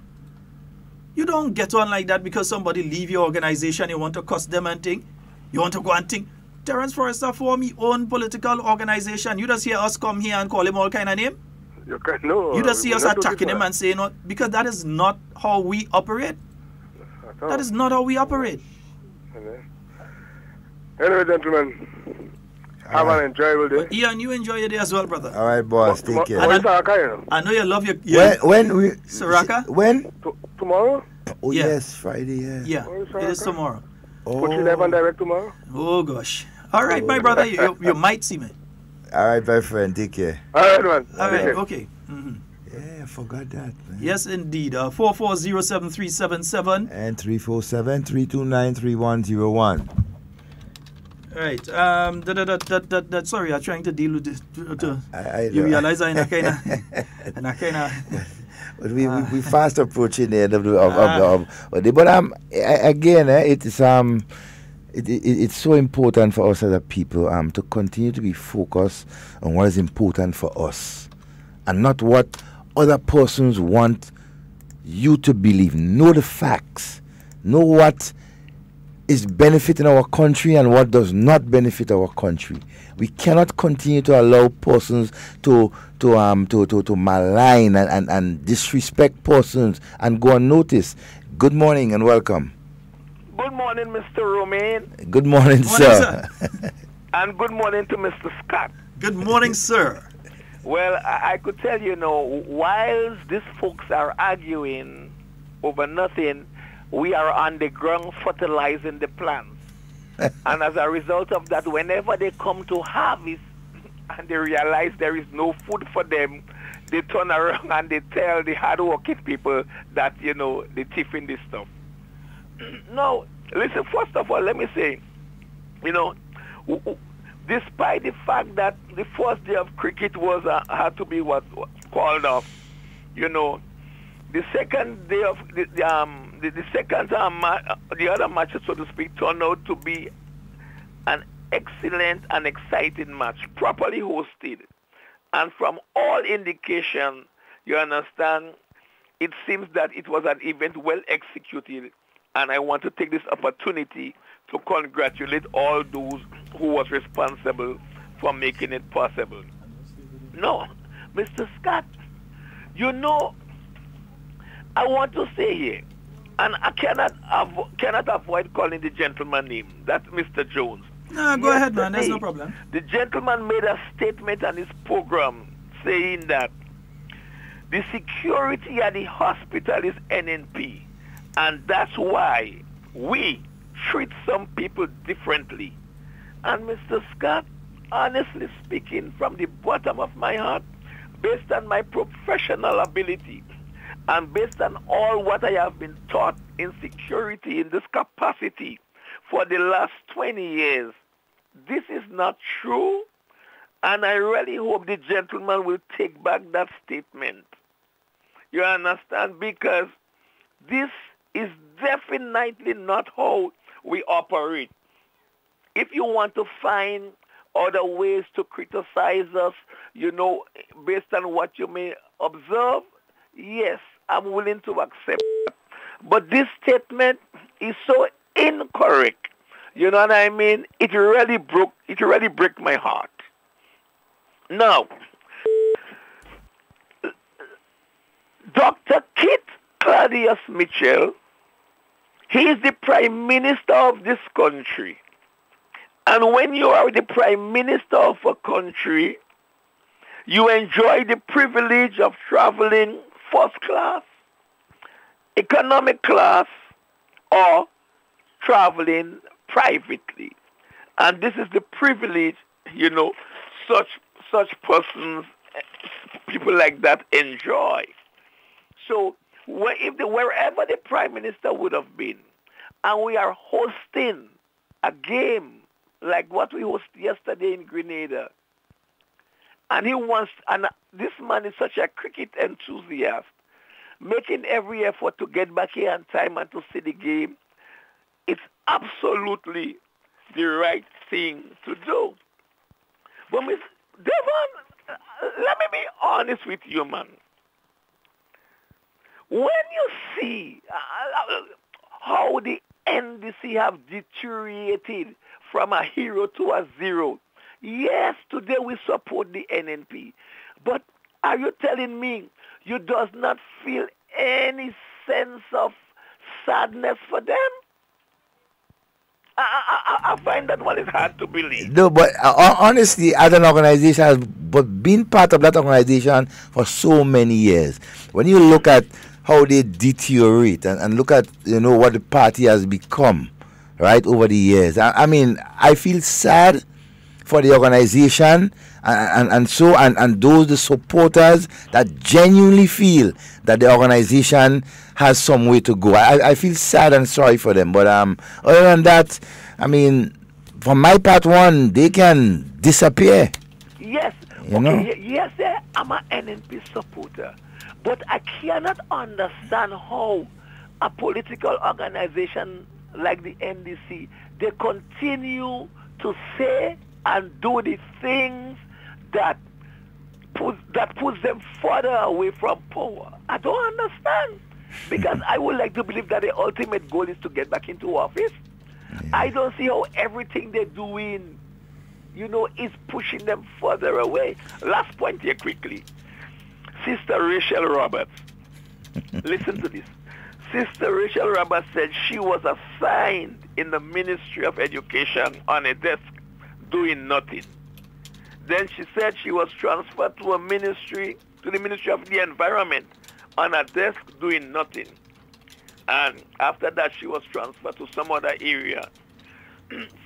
You don't get on like that because somebody leave your organization, you want to cuss them and think. You want to go and think. Terence Forrester form his own political organization. You just hear us come here and call him all kind of name? You can't know. You just see us attacking him and saying, no, because that is not how we operate. That is not how we operate. Anyway, gentlemen, have an enjoyable day. Ian, you enjoy your day as well, brother. All right, boss. Take care. I know you love your... When we... Saraka? When? Tomorrow? Oh, yes, Friday, Yeah, it is tomorrow. Put you live and direct tomorrow? Oh, gosh. All right, my brother, you might see me. All right, my friend, take care. All right, man. All right, okay. Yeah, I forgot that, man. Yes, indeed. 4407-377. And 347-329-3101. All right. Sorry, I'm trying to deal with this. You realize I'm kind of... But we fast approaching the end of the but again, it's so important for us as a people to continue to be focused on what is important for us and not what other persons want you to believe. Know the facts. Know what is benefiting our country and what does not benefit our country. We cannot continue to allow persons to malign and disrespect persons and go unnoticed. Good morning and welcome. Good morning, Mr. Romain. Good morning, sir. And good morning to Mr. Scott. Good morning, sir. Well, I could tell you, while these folks are arguing over nothing, we are on the ground fertilizing the plants. And as a result of that, whenever they come to harvest and they realize there is no food for them, they turn around and they tell the hard-working people that, they're thieving this stuff. Now, listen, first of all, let me say, despite the fact that the first day of cricket had to be called off, the second day of the other matches, so to speak, turned out to be an excellent and exciting match, properly hosted. And from all indication, you understand, it seems that it was an event well executed And I want to take this opportunity to congratulate all those who was responsible for making it possible. No, Mr. Scott, you know, I want to say here, and I cannot avoid calling the gentleman name. That's Mr. Jones. No, go ahead, man. There's no problem. The gentleman made a statement on his program saying that the security at the hospital is NNP, and that's why we treat some people differently. And Mr. Scott, honestly speaking, from the bottom of my heart, based on my professional ability, and based on all what I have been taught in security in this capacity for the last 20 years, this is not true. And I really hope the gentleman will take back that statement. You understand? Because this is definitely not how we operate. If you want to find other ways to criticize us, you know, based on what you may observe, yes, I'm willing to accept that. But this statement is so incorrect. You know what I mean? It really broke my heart. Now, Dr. Kit Claudius Mitchell, he is the Prime Minister of this country. And when you are the Prime Minister of a country, you enjoy the privilege of traveling first class, economic class, or traveling privately. And this is the privilege, you know, such persons, people like that enjoy. So wherever the Prime Minister would have been, and we are hosting a game like what we hosted yesterday in Grenada, and this man is such a cricket enthusiast, making every effort to get back here on time and to see the game, it's absolutely the right thing to do. But Ms. Devon, let me be honest with you, man. When you see how the NDC have deteriorated from a hero to a zero, yes, today we support the NNP. But are you telling me you does not feel any sense of sadness for them? I find that one is hard to believe. No, but honestly, as an organization, but being part of that organization for so many years, when you look at how they deteriorate and look at, you know, what the party has become, right, over the years, I mean, I feel sad for the organization and those the supporters that genuinely feel that the organization has some way to go. I feel sad and sorry for them. But other than that, I mean, for my part, they can disappear. Yes. You know? Yes, I'm an NNP supporter. But I cannot understand how a political organization like the NDC, they continue to say and do the things that puts them further away from power. I don't understand. Because I would like to believe that the ultimate goal is to get back into office. I don't see how everything they're doing, you know, is pushing them further away. Last point here quickly. Sister Rachel Roberts. Listen to this. Sister Rachel Roberts said she was assigned in the Ministry of Education on a desk doing nothing. Then she said she was transferred to the Ministry of the Environment on a desk doing nothing. And after that, she was transferred to some other area,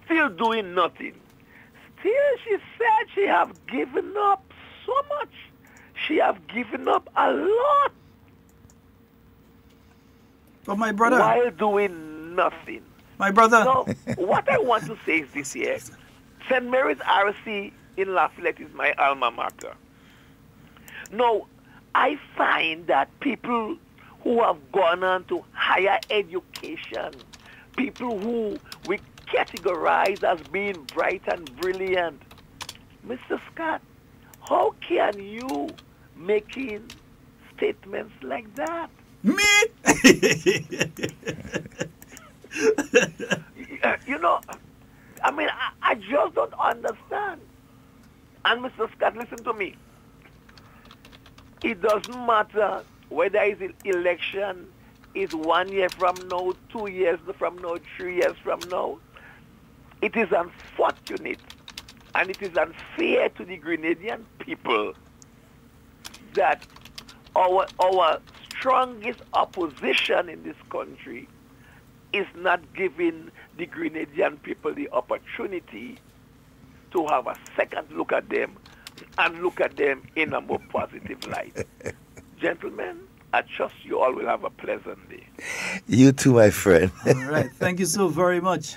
still doing nothing. Still, she said she have given up so much. She have given up a lot. But my brother... While doing nothing. My brother... No, what I want to say is this here. St. Mary's RC in Lafayette is my alma mater. No, I find that people who have gone on to higher education, people who we categorize as being bright and brilliant, Mr. Scott, how can you making statements like that? Me? And Mr. Scott, listen to me. It doesn't matter whether it's an election is 1 year from now, 2 years from now, 3 years from now. It is unfortunate and it is unfair to the Grenadian people that our strongest opposition in this country is not giving the Grenadian people the opportunity to have a second look at them and look at them in a more positive light. Gentlemen, I trust you all will have a pleasant day. You too, my friend. All right. Thank you so very much.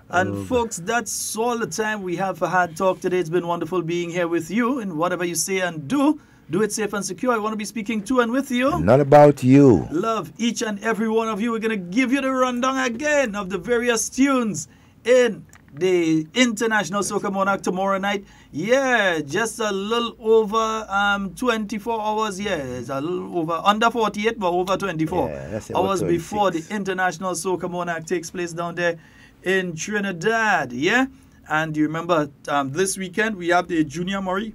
And folks, that's all the time we have for Hard Talk today. It's been wonderful being here with you. And whatever you say and do it safe and secure. I want to be speaking to and with you. Not about you. Love each and every one of you. We're going to give you the rundown again of the various tunes in the International Soca Monarch tomorrow night. Yeah, just a little over 24 hours. Yeah, it's a little over, under 48, but over 24 hours before the International Soca Monarch takes place down there in Trinidad. Yeah, and you remember this weekend we have the Junior Murray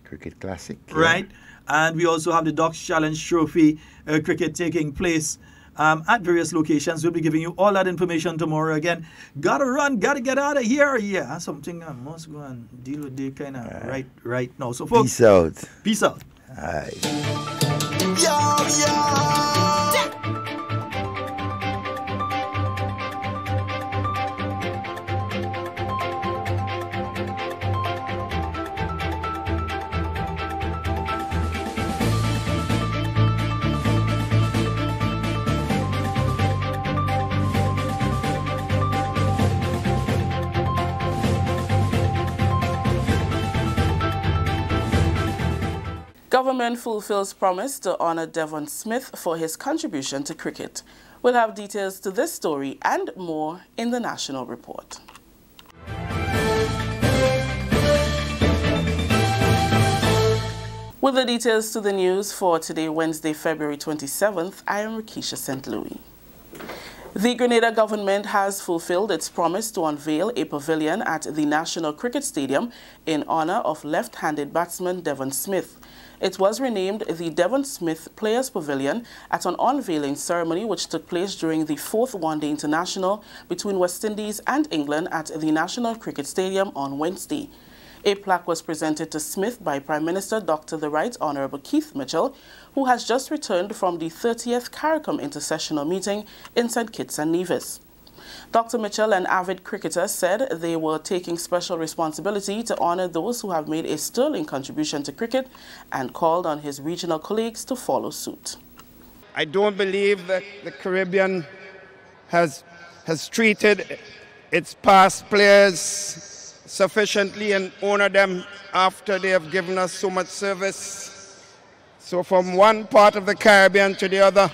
Cricket Classic. Right, and we also have the Docks Challenge Trophy cricket taking place at various locations. We'll be giving you all that information tomorrow again. Gotta run, gotta get out of here. Yeah, something I must go and deal with the kind of right now. So folks, peace out. Peace out. All right. Government fulfills promise to honor Devon Smith for his contribution to cricket. We'll have details to this story and more in the National Report. With the details to the news for today, Wednesday, February 27th, I am Rikisha St. Louis. The Grenada government has fulfilled its promise to unveil a pavilion at the National Cricket Stadium in honor of left-handed batsman Devon Smith. It was renamed the Devon Smith Players Pavilion at an unveiling ceremony which took place during the 4th One-Day International between West Indies and England at the National Cricket Stadium on Wednesday. A plaque was presented to Smith by Prime Minister Dr. the Right Honourable Keith Mitchell, who has just returned from the 30th Carriacou Intersessional Meeting in St. Kitts and Nevis. Dr. Mitchell, an avid cricketer, said they were taking special responsibility to honour those who have made a sterling contribution to cricket and called on his regional colleagues to follow suit. I don't believe that the Caribbean has treated its past players sufficiently and honor them after they have given us so much service. So from one part of the Caribbean to the other,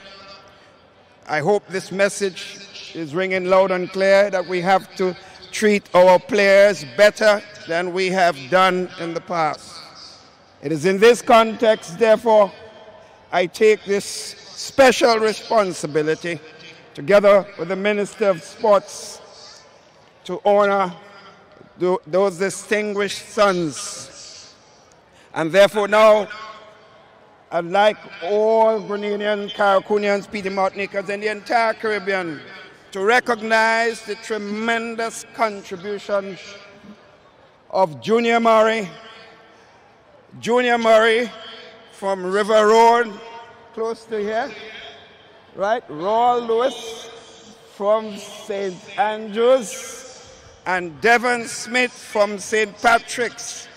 I hope this message is ringing loud and clear that we have to treat our players better than we have done in the past. It is in this context, therefore, I take this special responsibility, together with the Minister of Sports, to honor those distinguished sons. And therefore now, I'd like all Grenadian, Carriacouians, Peter Martinicans, and the entire Caribbean to recognize the tremendous contribution of Junior Murray. Junior Murray from River Road, close to here, right? Royal Lewis from St. Andrews, and Devon Smith from St. Patrick's.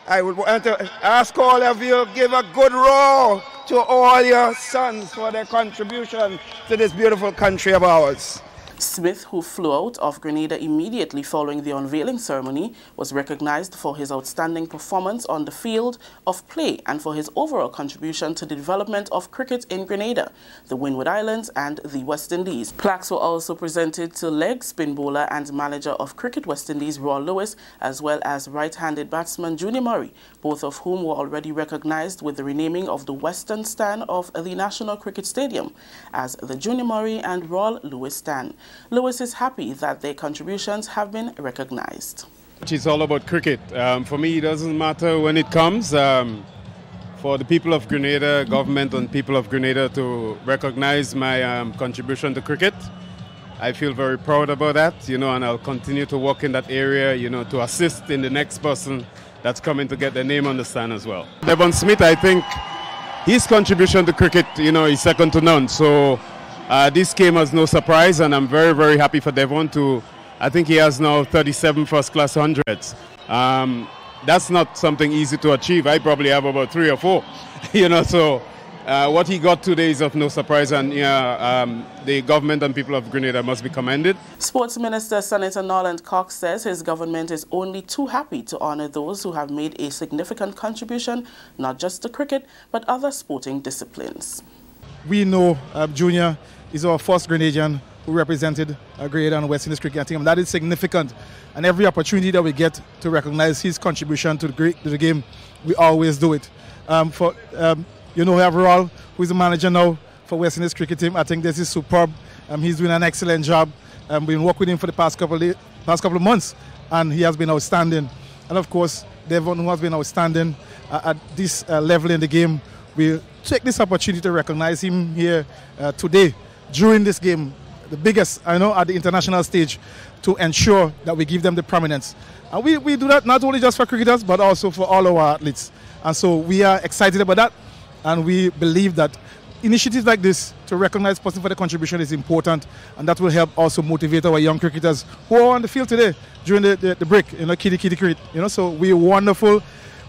I would want to ask all of you, give a good roar to all your sons for their contribution to this beautiful country of ours. Smith, who flew out of Grenada immediately following the unveiling ceremony, was recognized for his outstanding performance on the field of play and for his overall contribution to the development of cricket in Grenada, the Windward Islands and the West Indies. Plaques were also presented to leg spin bowler and manager of Cricket West Indies Royal Lewis, as well as right-handed batsman Junior Murray, both of whom were already recognized with the renaming of the western stand of the National Cricket Stadium as the Junior Murray and Royal Lewis stand. Lewis is happy that their contributions have been recognized. It's all about cricket. For me, it doesn't matter when it comes. For the people of Grenada, government and people of Grenada to recognize my contribution to cricket, I feel very proud about that, and I'll continue to work in that area, to assist in the next person that's coming to get their name on the stand as well. Devon Smith, I think his contribution to cricket, is second to none. So this came as no surprise, and I'm very, very happy for Devon to, I think he has now 37 first-class hundreds. That's not something easy to achieve. I probably have about 3 or 4, so what he got today is of no surprise, and the government and people of Grenada must be commended. Sports Minister Senator Norland Cox says his government is only too happy to honor those who have made a significant contribution, not just to cricket, but other sporting disciplines. We know Junior is our first Grenadian who represented Grenada and West Indies cricket team, and that is significant. And every opportunity that we get to recognize his contribution to the game, we always do it. Everall, who is the manager now for West Indies cricket team, I think this is superb. He's doing an excellent job. We've been working with him for the past couple of months, and he has been outstanding. And of course, Devon, who has been outstanding at this level in the game, we'll take this opportunity to recognize him here today during this game, the biggest, at the international stage, to ensure that we give them the prominence. And we do that not only just for cricketers, but also for all our athletes. And so we are excited about that, and we believe that initiatives like this to recognize person for the contribution is important, and that will help also motivate our young cricketers who are on the field today during the break, kitty cricket. So we're wonderful.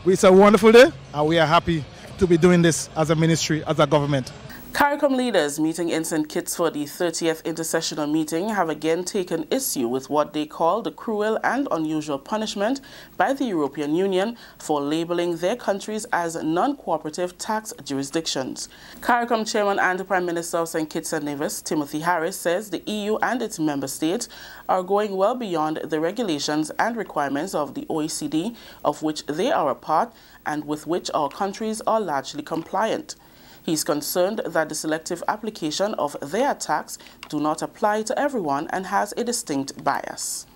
It's a wonderful day, and we are happy to be doing this as a ministry, as a government. CARICOM leaders meeting in St. Kitts for the 30th intersessional meeting have again taken issue with what they call the cruel and unusual punishment by the European Union for labeling their countries as non-cooperative tax jurisdictions. CARICOM Chairman and Prime Minister of St. Kitts and Nevis, Timothy Harris, says the EU and its member states are going well beyond the regulations and requirements of the OECD, of which they are a part and with which our countries are largely compliant. He's concerned that the selective application of their tax do not apply to everyone and has a distinct bias.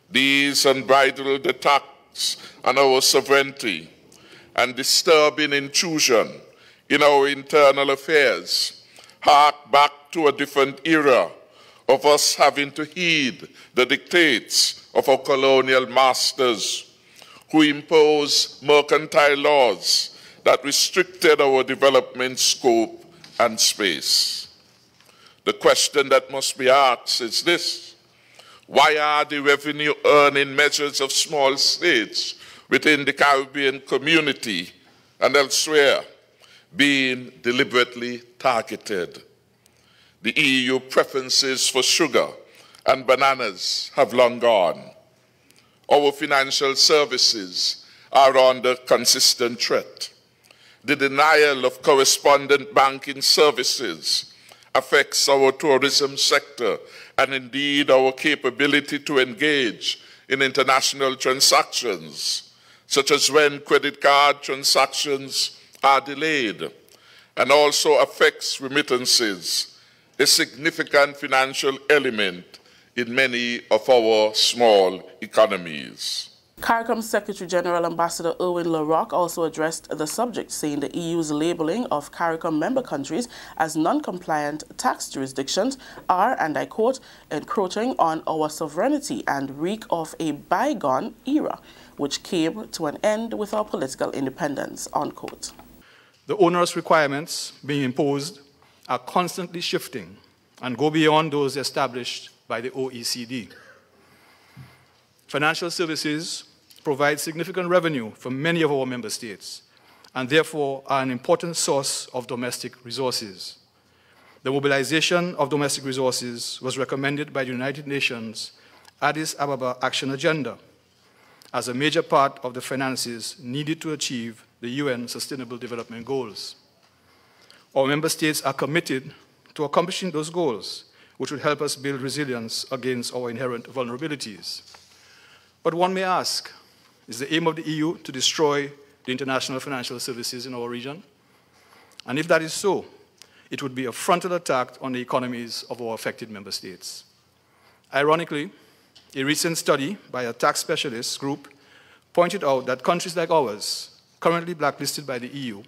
These unbridled attacks on our sovereignty and disturbing intrusion in our internal affairs hark back to a different era of us having to heed the dictates of our colonial masters who impose mercantile laws that restricted our development scope and space. The question that must be asked is this: why are the revenue-earning measures of small states within the Caribbean community and elsewhere being deliberately targeted? The EU preferences for sugar and bananas have long gone. Our financial services are under consistent threat. The denial of correspondent banking services affects our tourism sector and indeed our capability to engage in international transactions, such as when credit card transactions are delayed, and also affects remittances, a significant financial element in many of our small economies. CARICOM Secretary General Ambassador Erwin LaRocque also addressed the subject, saying the EU's labeling of CARICOM member countries as non-compliant tax jurisdictions are, and I quote, encroaching on our sovereignty and reek of a bygone era, which came to an end with our political independence, unquote. The onerous requirements being imposed are constantly shifting and go beyond those established by the OECD. Financial services provide significant revenue for many of our member states and therefore are an important source of domestic resources. The mobilization of domestic resources was recommended by the United Nations Addis Ababa Action Agenda as a major part of the finances needed to achieve the UN Sustainable Development Goals. Our member states are committed to accomplishing those goals, which would help us build resilience against our inherent vulnerabilities. But one may ask, is the aim of the EU to destroy the international financial services in our region? And if that is so, it would be a frontal attack on the economies of our affected member states. Ironically, A recent study by a tax specialist group pointed out that countries like ours, currently blacklisted by the EU,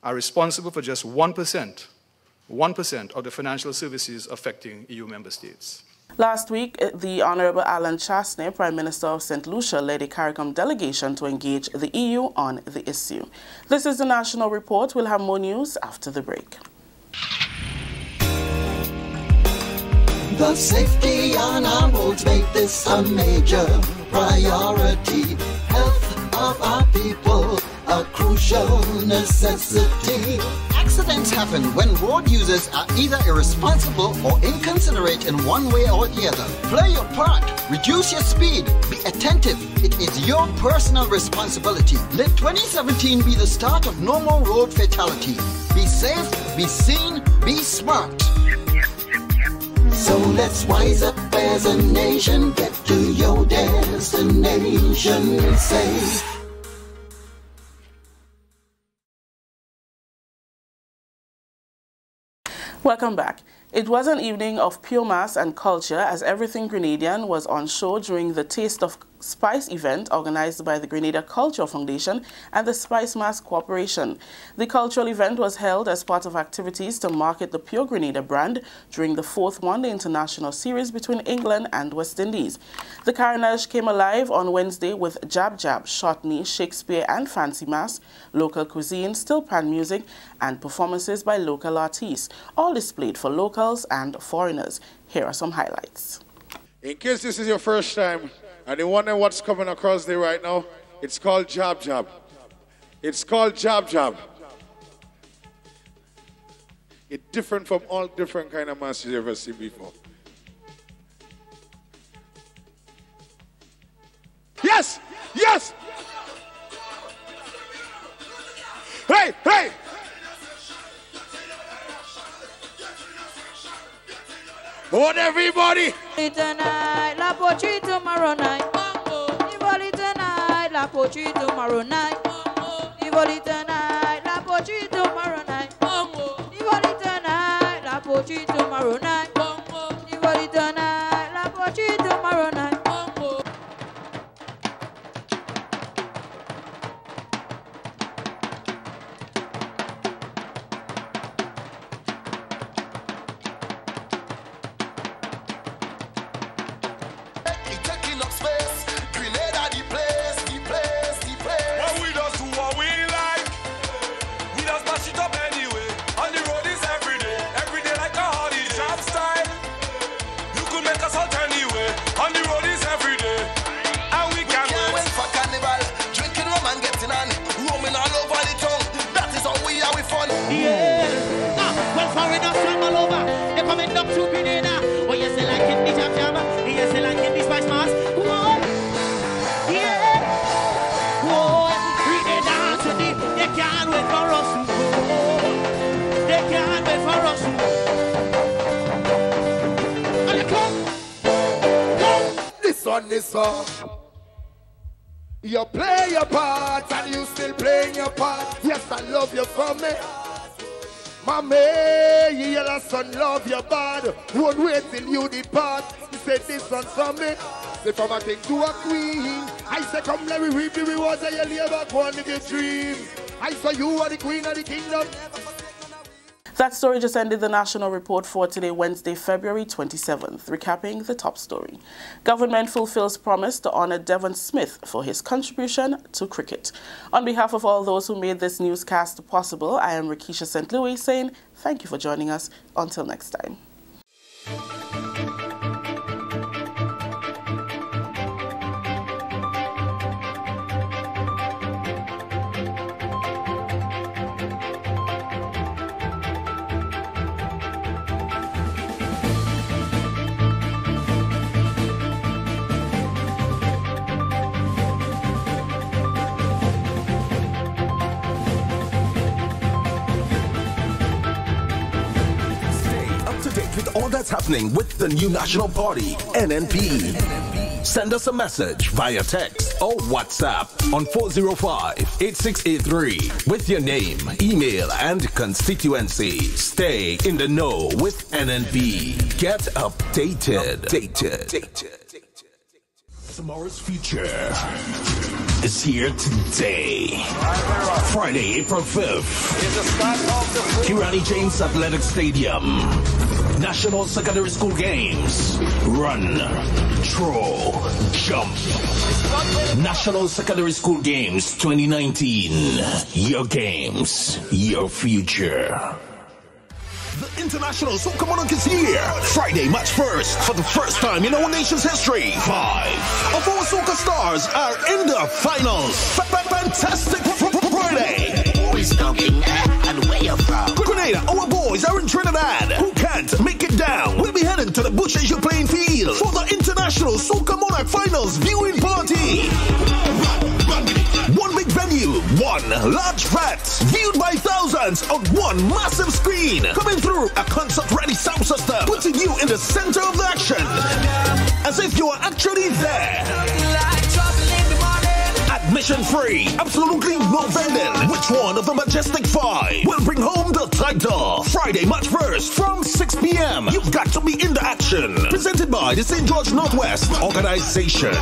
are responsible for just 1% of the financial services affecting EU member states. Last week, the Honorable Alan Chastney, Prime Minister of St. Lucia, led a CARICOM delegation to engage the EU on the issue. This is the National Report. We'll have more news after the break. The safety on our roads make this a major priority. Health of our people, a crucial necessity. Accidents happen when road users are either irresponsible or inconsiderate in one way or the other. Play your part. Reduce your speed. Be attentive. It is your personal responsibility. Let 2017 be the start of no more road fatalities. Be safe, be seen, be smart. So let's wise up as a nation. Get to your destination safe. Welcome back. It was an evening of pure mass and culture as everything Grenadian was on show during the Taste of Spice event organized by the Grenada Cultural Foundation and the Spice Mass Corporation. The cultural event was held as part of activities to market the Pure Grenada brand during the fourth one-day international series between England and West Indies. The Carnage came alive on Wednesday with jab jab, shotney, Shakespeare and fancy mass, local cuisine, still pan music and performances by local artists, all displayed for locals and foreigners. Here are some highlights. In case this is your first time and you wonder what's coming across there right now, it's called jab jab. It's called jab jab. It's different from all different kind of masses you've ever seen before. Yes! Yes! Hey! Hey! On everybody! Tonight, la poetry tomorrow night. Ivoli tonight, la poetry tomorrow night. Ivoli tonight, la poetry tomorrow night. Ivoli tonight, la poetry tomorrow night. Ivoli tonight, la poetry tomorrow night. This song. You play your part and you still playing your part. Yes, I love you for me. Mommy, you yellow son, love your bad. Won't wait till you depart. You say this one for me. Say from a king to a queen. I say come let me reap the rewards of your labor. Go on live your dream. I say you are the queen of the kingdom. That story just ended the National Report for today, Wednesday, February 27th. Recapping the top story. Government fulfills promise to honor Devon Smith for his contribution to cricket. On behalf of all those who made this newscast possible, I am Rikisha St. Louis saying thank you for joining us. Until next time. All that's happening with the new national party, NNP. Send us a message via text or WhatsApp on 405-8683 with your name, email, and constituency. Stay in the know with NNP. Get updated. Tomorrow's future is here today. Friday, April 5th. Kirani James Athletic Stadium. National Secondary School Games. Run, throw, jump. National Secondary School Games 2019. Your games, your future. The International Soca Monarch is here. Friday, March 1st. For the first time in our nation's history, 5 of our soca stars are in the finals. Fantastic Friday. Boys talking and where you from? Grenada, our boys are in Trinidad. Who can't make it down? We'll be heading to the Bushes You playing field for the International Soca Monarch Finals viewing party. One big venue, one large flat, viewed by thousands on one massive screen, coming through a concert-ready sound system, putting you in the center of the action, as if you are actually there. Admission free, absolutely no vending. Which one of the Majestic 5 will bring home the title? Friday, March 1st from 6 p.m. You've got to be in the action. Presented by the St. George Northwest Organization.